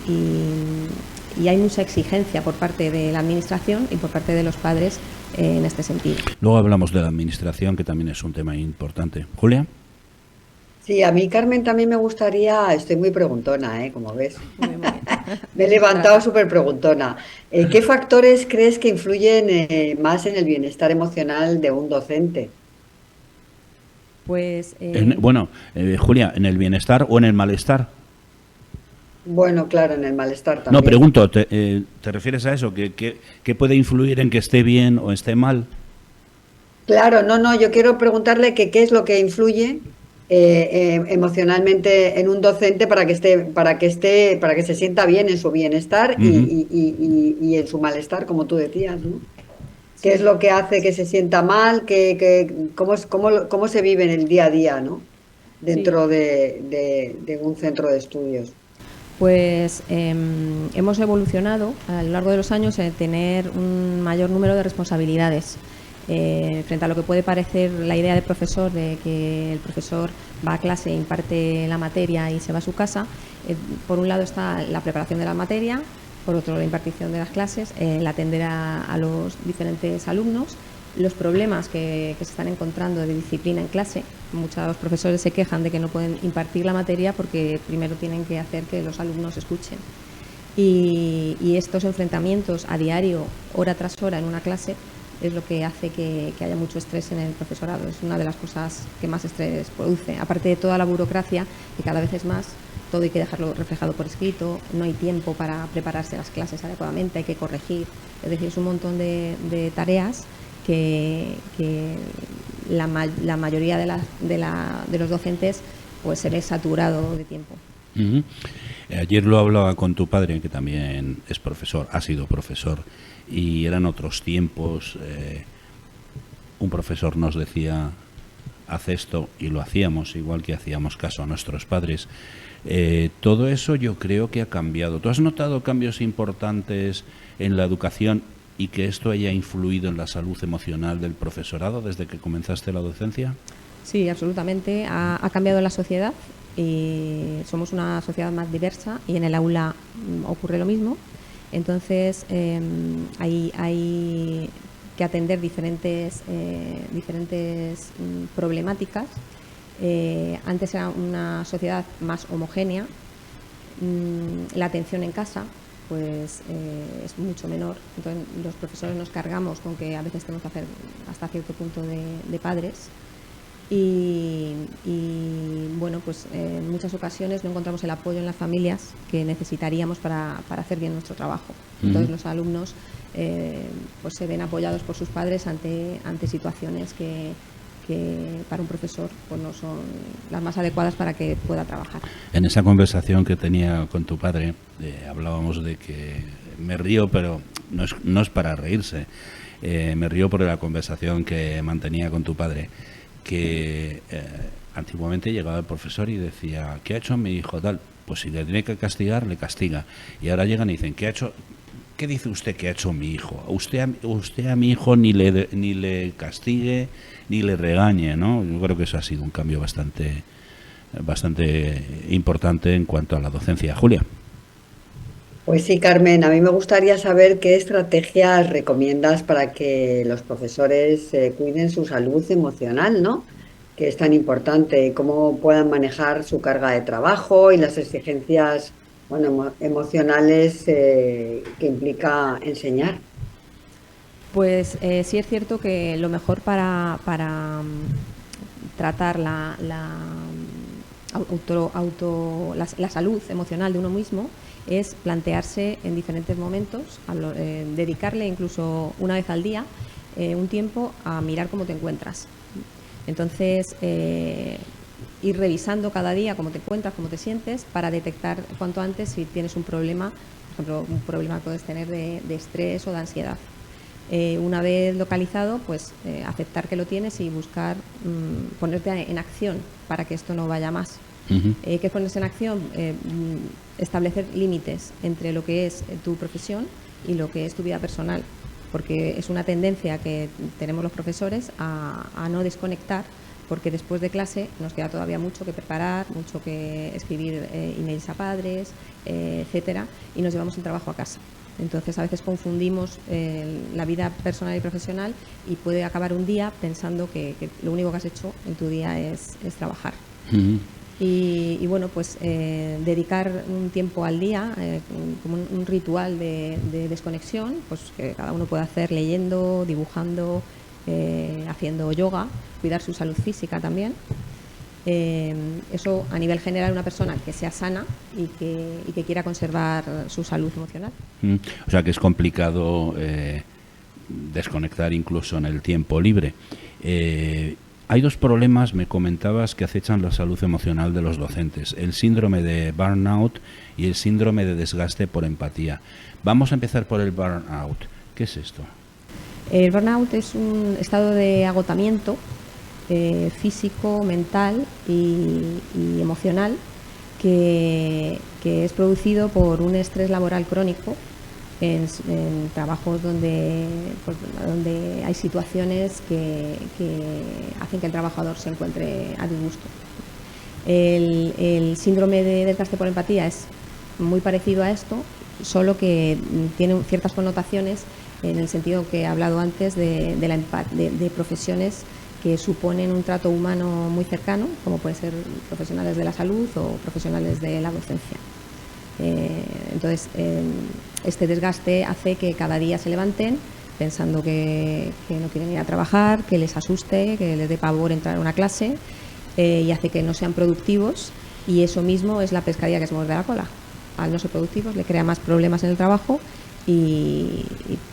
hay mucha exigencia por parte de la administración y por parte de los padres en este sentido. Luego hablamos de la administración, que también es un tema importante. Julia. Sí, a mí, Carmen, también me gustaría, estoy muy preguntona, como ves. Muy bien. Me he levantado súper preguntona. ¿Qué factores crees que influyen más en el bienestar emocional de un docente? Pues, Julia, ¿en el bienestar o en el malestar? Bueno, claro, en el malestar también. No, pregunto, ¿te refieres a eso? ¿Qué puede influir en que esté bien o esté mal? Claro, no, yo quiero preguntarle que qué es lo que influye emocionalmente en un docente para que se sienta bien en su bienestar Ujú. y en su malestar, como tú decías, ¿no? ¿Qué es Sí, lo que hace que se sienta mal? ¿Cómo se vive en el día a día, ¿no? sí. Dentro de un centro de estudios. Pues hemos evolucionado a lo largo de los años en tener un mayor número de responsabilidades. Frente a lo que puede parecer la idea de profesor, de que el profesor va a clase, imparte la materia y se va a su casa, por un lado está la preparación de la materia, por otro la impartición de las clases, el atender a los diferentes alumnos, los problemas que se están encontrando de disciplina en clase. Muchos profesores se quejan de que no pueden impartir la materia porque primero tienen que hacer que los alumnos escuchen. Y estos enfrentamientos a diario, hora tras hora en una clase, es lo que hace que haya mucho estrés en el profesorado. Es una de las cosas que más estrés produce. Aparte de toda la burocracia, que cada vez es más, todo hay que dejarlo reflejado por escrito, no hay tiempo para prepararse las clases adecuadamente, hay que corregir. Es decir, es un montón de tareas que la mayoría de los docentes pues se ve saturado de tiempo. Ujú. Ayer lo hablaba con tu padre, que también es profesor, ha sido profesor, y eran otros tiempos. Un profesor nos decía, haz esto, y lo hacíamos, igual que hacíamos caso a nuestros padres. Todo eso yo creo que ha cambiado. ¿Tú has notado cambios importantes en la educación y que esto haya influido en la salud emocional del profesorado desde que comenzaste la docencia? Sí, absolutamente. Ha cambiado la sociedad y somos una sociedad más diversa y en el aula ocurre lo mismo. Entonces hay que atender diferentes problemáticas. Antes era una sociedad más homogénea. La atención en casa pues es mucho menor. Entonces los profesores nos cargamos con que a veces tenemos que hacer hasta cierto punto de padres. Y bueno, pues en muchas ocasiones no encontramos el apoyo en las familias que necesitaríamos para hacer bien nuestro trabajo. Entonces los alumnos pues se ven apoyados por sus padres ante situaciones que para un profesor pues no son las más adecuadas para que pueda trabajar. En esa conversación que tenía con tu padre, hablábamos de que me río, pero no es para reírse. Me río por la conversación que mantenía con tu padre, que antiguamente llegaba el profesor y decía, ¿qué ha hecho mi hijo? Tal, pues si le tiene que castigar, le castiga. Y ahora llegan y dicen, ¿qué dice usted que ha hecho mi hijo? Usted a mi hijo ni le castigue, ni le regañe, ¿no? Yo creo que eso ha sido un cambio bastante importante en cuanto a la docencia. Julia. Pues sí, Carmen, a mí me gustaría saber qué estrategias recomiendas para que los profesores cuiden su salud emocional, ¿no? Que es tan importante, y cómo puedan manejar su carga de trabajo y las exigencias, bueno, emocionales que implica enseñar. Pues sí es cierto que lo mejor para tratar la salud emocional de uno mismo es plantearse en diferentes momentos, dedicarle incluso una vez al día un tiempo a mirar cómo te encuentras. Entonces, ir revisando cada día cómo te encuentras, cómo te sientes, para detectar cuanto antes si tienes un problema, por ejemplo, un problema que puedes tener de estrés o de ansiedad. Una vez localizado, pues aceptar que lo tienes y buscar ponerte en acción para que esto no vaya más. Uh-huh. ¿Qué es ponerse en acción? Establecer límites entre lo que es tu profesión y lo que es tu vida personal, porque es una tendencia que tenemos los profesores a no desconectar, porque después de clase nos queda todavía mucho que preparar, mucho que escribir emails a padres, etcétera, y nos llevamos el trabajo a casa. Entonces a veces confundimos la vida personal y profesional y puede acabar un día pensando que lo único que has hecho en tu día es trabajar. Uh-huh. Y bueno, pues dedicar un tiempo al día como un ritual de desconexión, pues que cada uno puede hacer leyendo, dibujando, haciendo yoga, cuidar su salud física también. Eso a nivel general, una persona que sea sana y que quiera conservar su salud emocional. O sea que es complicado desconectar incluso en el tiempo libre. Hay dos problemas, me comentabas, que acechan la salud emocional de los docentes: el síndrome de burnout y el síndrome de desgaste por empatía. Vamos a empezar por el burnout. ¿Qué es esto? El burnout es un estado de agotamiento físico, mental y emocional que es producido por un estrés laboral crónico en trabajos donde hay situaciones que hacen que el trabajador se encuentre a disgusto. El síndrome de desgaste por empatía es muy parecido a esto, solo que tiene ciertas connotaciones en el sentido que he hablado antes de profesiones que suponen un trato humano muy cercano, como pueden ser profesionales de la salud o profesionales de la docencia. Entonces, este desgaste hace que cada día se levanten pensando que no quieren ir a trabajar, que les asuste, que les dé pavor entrar a una clase, y hace que no sean productivos, y eso mismo es la pescadilla que se muerde la cola. Al no ser productivos le crea más problemas en el trabajo y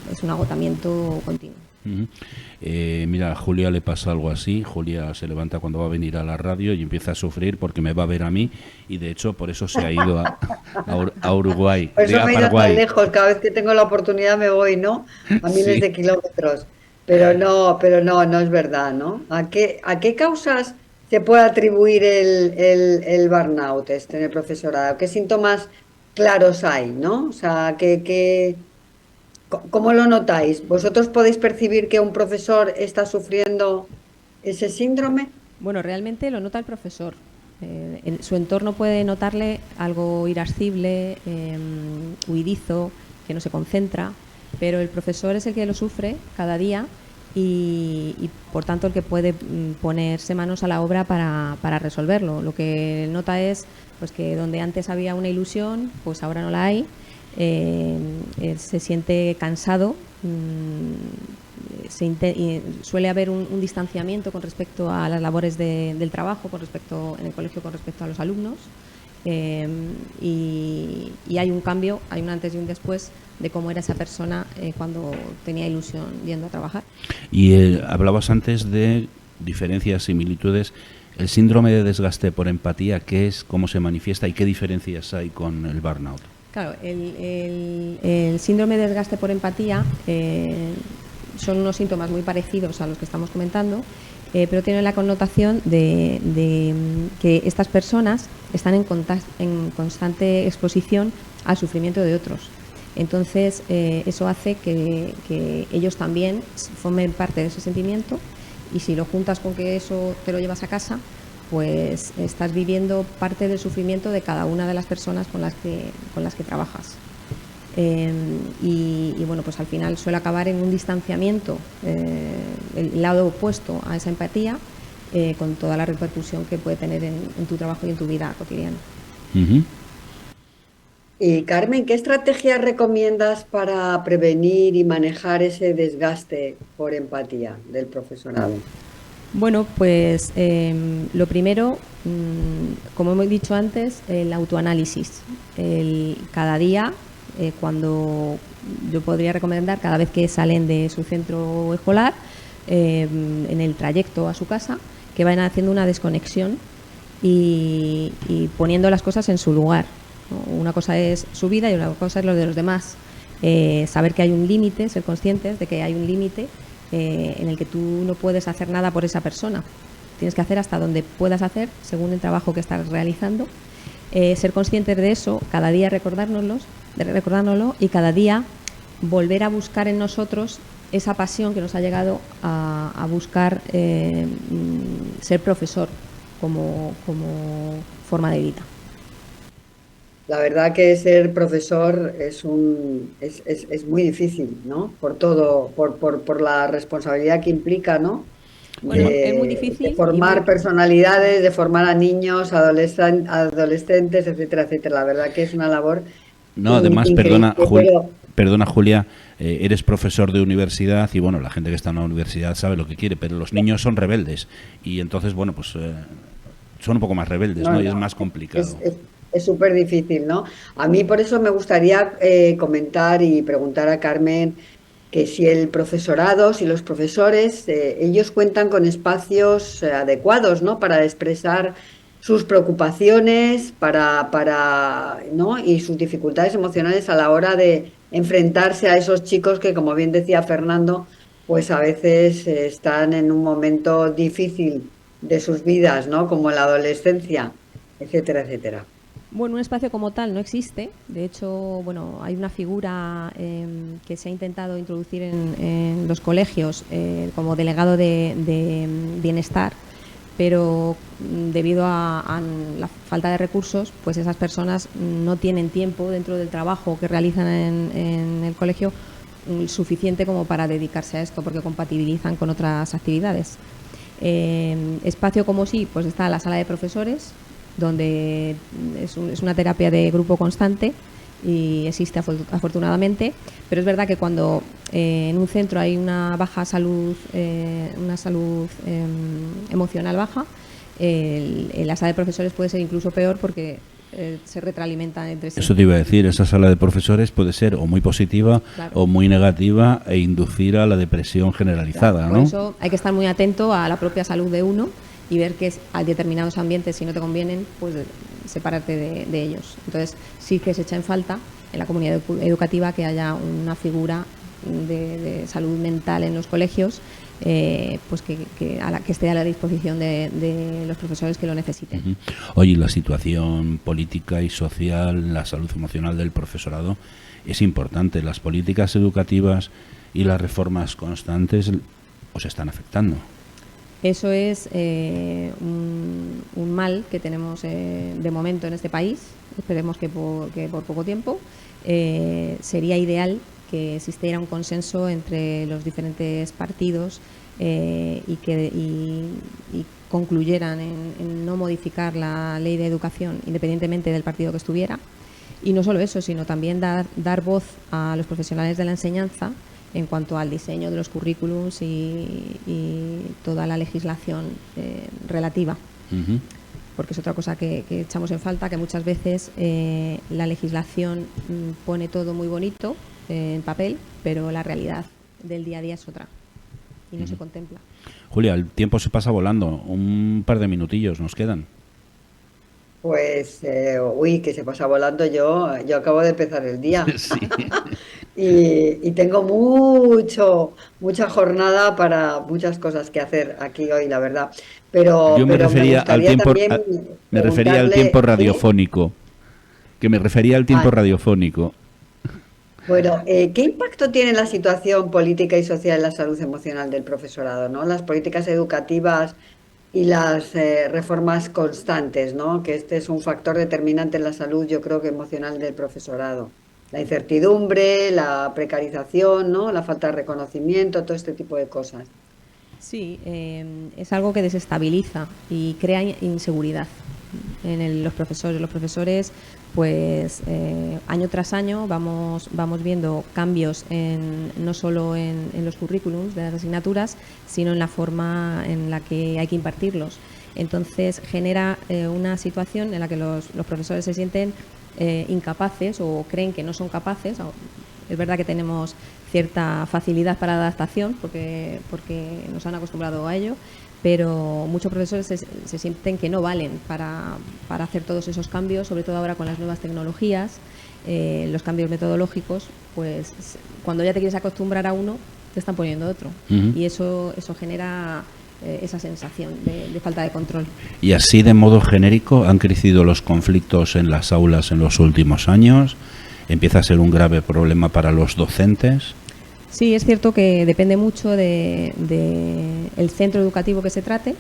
es un agotamiento continuo. Mira, a Julia le pasa algo así. Julia se levanta cuando va a venir a la radio y empieza a sufrir porque me va a ver a mí, y de hecho por eso se ha ido a Uruguay. Por eso me he ido Paraguay. tan lejos, cada vez que tengo la oportunidad me voy, ¿no? A miles Sí. de kilómetros. Pero no es verdad, ¿no? ¿A qué causas se puede atribuir el burnout en el profesorado? ¿Qué síntomas claros hay, ¿no? O sea, ¿cómo lo notáis? ¿Vosotros podéis percibir que un profesor está sufriendo ese síndrome? Bueno, realmente lo nota el profesor. En su entorno puede notarle algo irascible, huidizo, que no se concentra, pero el profesor es el que lo sufre cada día y por tanto el que puede ponerse manos a la obra para resolverlo. Lo que nota es pues que donde antes había una ilusión, pues ahora no la hay. Se siente cansado, suele haber un distanciamiento con respecto a las labores del trabajo, en el colegio con respecto a los alumnos, y hay un cambio, hay un antes y un después de cómo era esa persona cuando tenía ilusión yendo a trabajar. Y hablabas antes de diferencias, similitudes. El síndrome de desgaste por empatía, ¿qué es, cómo se manifiesta y qué diferencias hay con el burnout? Claro, el síndrome de desgaste por empatía son unos síntomas muy parecidos a los que estamos comentando, pero tienen la connotación de que estas personas están en constante exposición al sufrimiento de otros. Entonces, eso hace que ellos también formen parte de ese sentimiento, y si lo juntas con que eso te lo llevas a casa, pues estás viviendo parte del sufrimiento de cada una de las personas con las que trabajas. Y bueno, pues al final suele acabar en un distanciamiento, el lado opuesto a esa empatía, con toda la repercusión que puede tener en tu trabajo y en tu vida cotidiana. Uh-huh. Y Carmen, ¿qué estrategias recomiendas para prevenir y manejar ese desgaste por empatía del profesorado? Bueno, pues lo primero, como hemos dicho antes, el autoanálisis. Cada día, cuando yo podría recomendar, cada vez que salen de su centro escolar, en el trayecto a su casa, que vayan haciendo una desconexión y poniendo las cosas en su lugar, ¿no? Una cosa es su vida y una cosa es lo de los demás. Saber que hay un límite, ser conscientes de que hay un límite en el que tú no puedes hacer nada por esa persona. Tienes que hacer hasta donde puedas hacer según el trabajo que estás realizando. Ser conscientes de eso, cada día recordárnoslo, y cada día volver a buscar en nosotros esa pasión que nos ha llegado a buscar ser profesor como forma de vida. La verdad que ser profesor es muy difícil, ¿no? Por todo, por la responsabilidad que implica, ¿no? Bueno, es muy difícil. De formar personalidades, de formar a niños, adolescentes, etcétera, etcétera. La verdad que es una labor. No, además, increíble, perdona Julia, eres profesor de universidad y bueno, la gente que está en la universidad sabe lo que quiere, pero los niños son rebeldes y entonces, bueno, pues son un poco más rebeldes, ¿no? Y es más complicado. Es súper difícil, ¿no? A mí por eso me gustaría comentar y preguntar a Carmen que si el profesorado, si los profesores, ellos cuentan con espacios adecuados, ¿no? Para expresar sus preocupaciones ¿no? Y sus dificultades emocionales a la hora de enfrentarse a esos chicos que, como bien decía Fernando, pues a veces están en un momento difícil de sus vidas, ¿no? Como la adolescencia, etcétera, etcétera. Bueno, un espacio como tal no existe. De hecho, bueno, hay una figura que se ha intentado introducir en los colegios como delegado de bienestar, pero debido a la falta de recursos, pues esas personas no tienen tiempo dentro del trabajo que realizan en el colegio suficiente como para dedicarse a esto, porque compatibilizan con otras actividades. Espacio como sí, pues está la sala de profesores, donde es una terapia de grupo constante y existe afortunadamente, pero es verdad que cuando en un centro hay una baja salud, una salud emocional baja, la sala de profesores puede ser incluso peor porque se retroalimentan entre sí. Eso te iba a decir, esa sala de profesores puede ser o muy positiva, claro, o muy negativa e inducir a la depresión generalizada, claro, ¿no? Por eso hay que estar muy atento a la propia salud de uno y ver que a determinados ambientes, si no te convienen, pues separarte de ellos. Entonces sí que se echa en falta en la comunidad educativa que haya una figura de salud mental en los colegios, pues que esté a la disposición de los profesores que lo necesiten. Uh-huh. Oye, la situación política y social, la salud emocional del profesorado es importante. Las políticas educativas y las reformas constantes os están afectando. Eso es un mal que tenemos de momento en este país. Esperemos que por poco tiempo. Sería ideal que existiera un consenso entre los diferentes partidos y concluyeran en no modificar la ley de educación independientemente del partido que estuviera. Y no solo eso, sino también dar voz a los profesionales de la enseñanza en cuanto al diseño de los currículums y toda la legislación relativa. Uh-huh. Porque es otra cosa que echamos en falta, que muchas veces la legislación pone todo muy bonito en papel, pero la realidad del día a día es otra y no se contempla. Julia, el tiempo se pasa volando, un par de minutillos nos quedan. Pues, que se pasa volando, yo acabo de empezar el día. Sí. y tengo mucha jornada para muchas cosas que hacer aquí hoy, la verdad. Pero yo me refería al tiempo, me refería al tiempo radiofónico. ¿Sí? Que me refería al tiempo radiofónico. Bueno, ¿qué impacto tiene la situación política y social en la salud emocional del profesorado, ¿no? Las políticas educativas y las reformas constantes, ¿no? Que este es un factor determinante en la salud, yo creo que emocional del profesorado. La incertidumbre, la precarización, ¿no? La falta de reconocimiento, todo este tipo de cosas. Sí, es algo que desestabiliza y crea inseguridad en los profesores. Los profesores, pues año tras año vamos viendo cambios no solo en los currículums de las asignaturas, sino en la forma en la que hay que impartirlos. Entonces genera una situación en la que los profesores se sienten incapaces o creen que no son capaces. Es verdad que tenemos cierta facilidad para la adaptación porque nos han acostumbrado a ello, pero muchos profesores se sienten que no valen para hacer todos esos cambios, sobre todo ahora con las nuevas tecnologías, los cambios metodológicos, pues cuando ya te quieres acostumbrar a uno, te están poniendo otro. Uh-huh. Y eso genera esa sensación de falta de control. Y así, de modo genérico, han crecido los conflictos en las aulas en los últimos años. ¿Empieza a ser un grave problema para los docentes? Sí, es cierto que depende mucho de el centro educativo que se trate,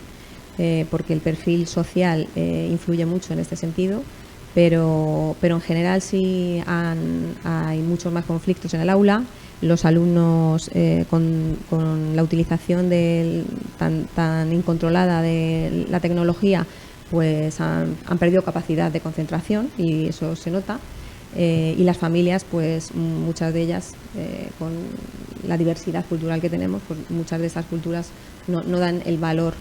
porque el perfil social influye mucho en este sentido, pero en general sí hay muchos más conflictos en el aula. Los alumnos con la utilización tan incontrolada de la tecnología, pues han perdido capacidad de concentración y eso se nota. Y las familias, pues muchas de ellas, con la diversidad cultural que tenemos, pues muchas de estas culturas no dan el valor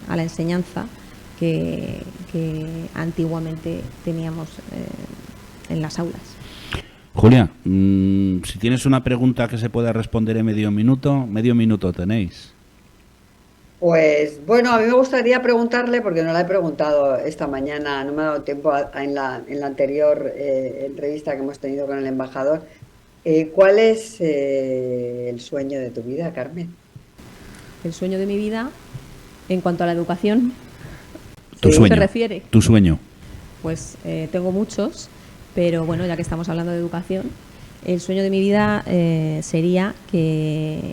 a la enseñanza que antiguamente teníamos en las aulas. Julia, si tienes una pregunta que se pueda responder en medio minuto tenéis. Pues bueno, a mí me gustaría preguntarle, porque no la he preguntado esta mañana, no me ha dado tiempo en la anterior entrevista que hemos tenido con el embajador. ¿Cuál es el sueño de tu vida, Carmen? El sueño de mi vida, en cuanto a la educación, ¿Tu Sí. sueño? ¿se refiere? ¿Tu sueño? Pues tengo muchos, pero bueno, ya que estamos hablando de educación, el sueño de mi vida sería que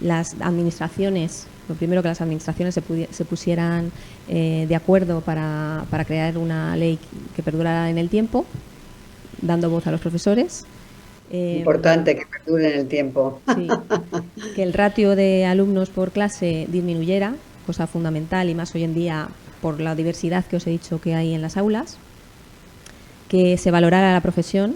las administraciones, lo primero que las administraciones se pusieran de acuerdo para crear una ley que perdurara en el tiempo, dando voz a los profesores. Importante que perdure en el tiempo. Sí, que el ratio de alumnos por clase disminuyera, cosa fundamental y más hoy en día por la diversidad que os he dicho que hay en las aulas, que se valorara la profesión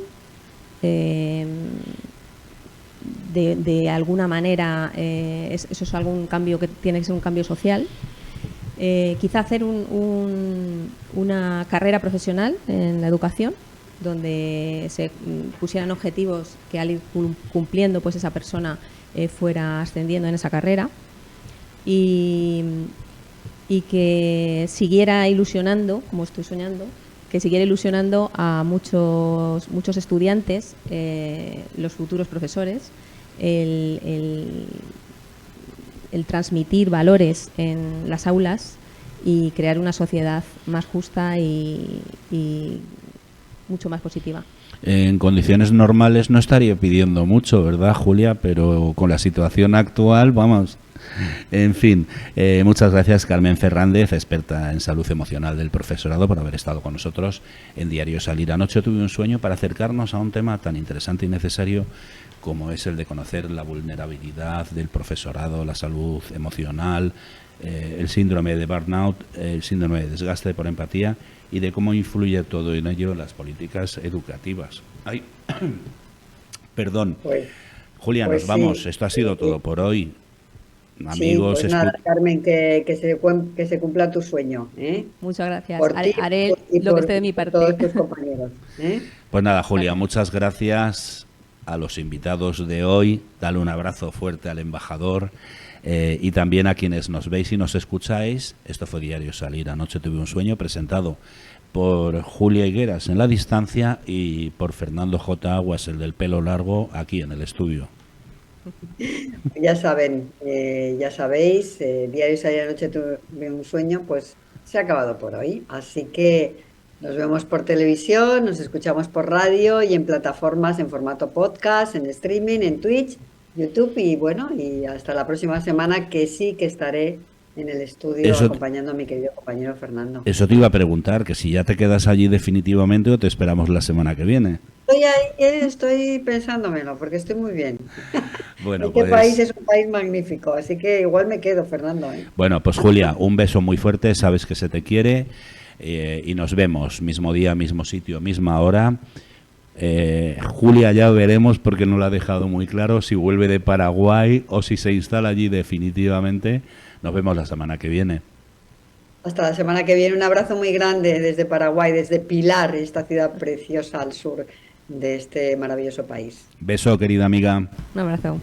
de alguna manera, eso es algún cambio que tiene que ser un cambio social. Quizá hacer una carrera profesional en la educación, donde se pusieran objetivos que al ir cumpliendo, pues esa persona fuera ascendiendo en esa carrera y que siguiera ilusionando, como estoy soñando, que siguiera ilusionando a muchos estudiantes, los futuros profesores, el transmitir valores en las aulas y crear una sociedad más justa y mucho más positiva. En condiciones normales no estaría pidiendo mucho, ¿verdad, Julia? Pero con la situación actual, vamos. En fin, muchas gracias, Carmen Fernández, experta en salud emocional del profesorado, por haber estado con nosotros en Diario Salir. Anoche tuve un sueño para acercarnos a un tema tan interesante y necesario como es el de conocer la vulnerabilidad del profesorado, la salud emocional, el síndrome de burnout, el síndrome de desgaste por empatía y de cómo influye todo en ello en las políticas educativas. Ay, perdón. Pues, Julia, pues nos vamos. sí. Esto ha sido todo por hoy. Sí, Amigos, pues nada, Carmen, que se cumpla tu sueño, ¿eh? Muchas gracias. Por ti Haré y lo que esté de mi por parte. todos tus compañeros, ¿eh? Pues nada, Julia, muchas gracias a los invitados de hoy. Dale un abrazo fuerte al embajador y también a quienes nos veis y nos escucháis. Esto fue Diario Salir. Anoche tuve un sueño, presentado por Julia Higueras en la distancia y por Fernando J. Aguas, el del pelo largo, aquí en el estudio. Ya saben, ya sabéis, Diario Salir Anoche tuve un sueño, pues se ha acabado por hoy. Así que nos vemos por televisión, nos escuchamos por radio y en plataformas en formato podcast, en streaming, en Twitch, YouTube y bueno, y hasta la próxima semana que sí que estaré en el estudio acompañando a mi querido compañero Fernando. Eso te iba a preguntar, que si ya te quedas allí definitivamente o te esperamos la semana que viene. Estoy pensándomelo porque estoy muy bien. Bueno, Este país es un país magnífico, así que igual me quedo, Fernando, ¿eh? Bueno, pues Julia, un beso muy fuerte, sabes que se te quiere y nos vemos mismo día, mismo sitio, misma hora. Julia ya veremos, porque no lo ha dejado muy claro, si vuelve de Paraguay o si se instala allí definitivamente. Nos vemos la semana que viene. Hasta la semana que viene. Un abrazo muy grande desde Paraguay, desde Pilar, esta ciudad preciosa al sur de este maravilloso país. Beso, querida amiga. Un abrazo.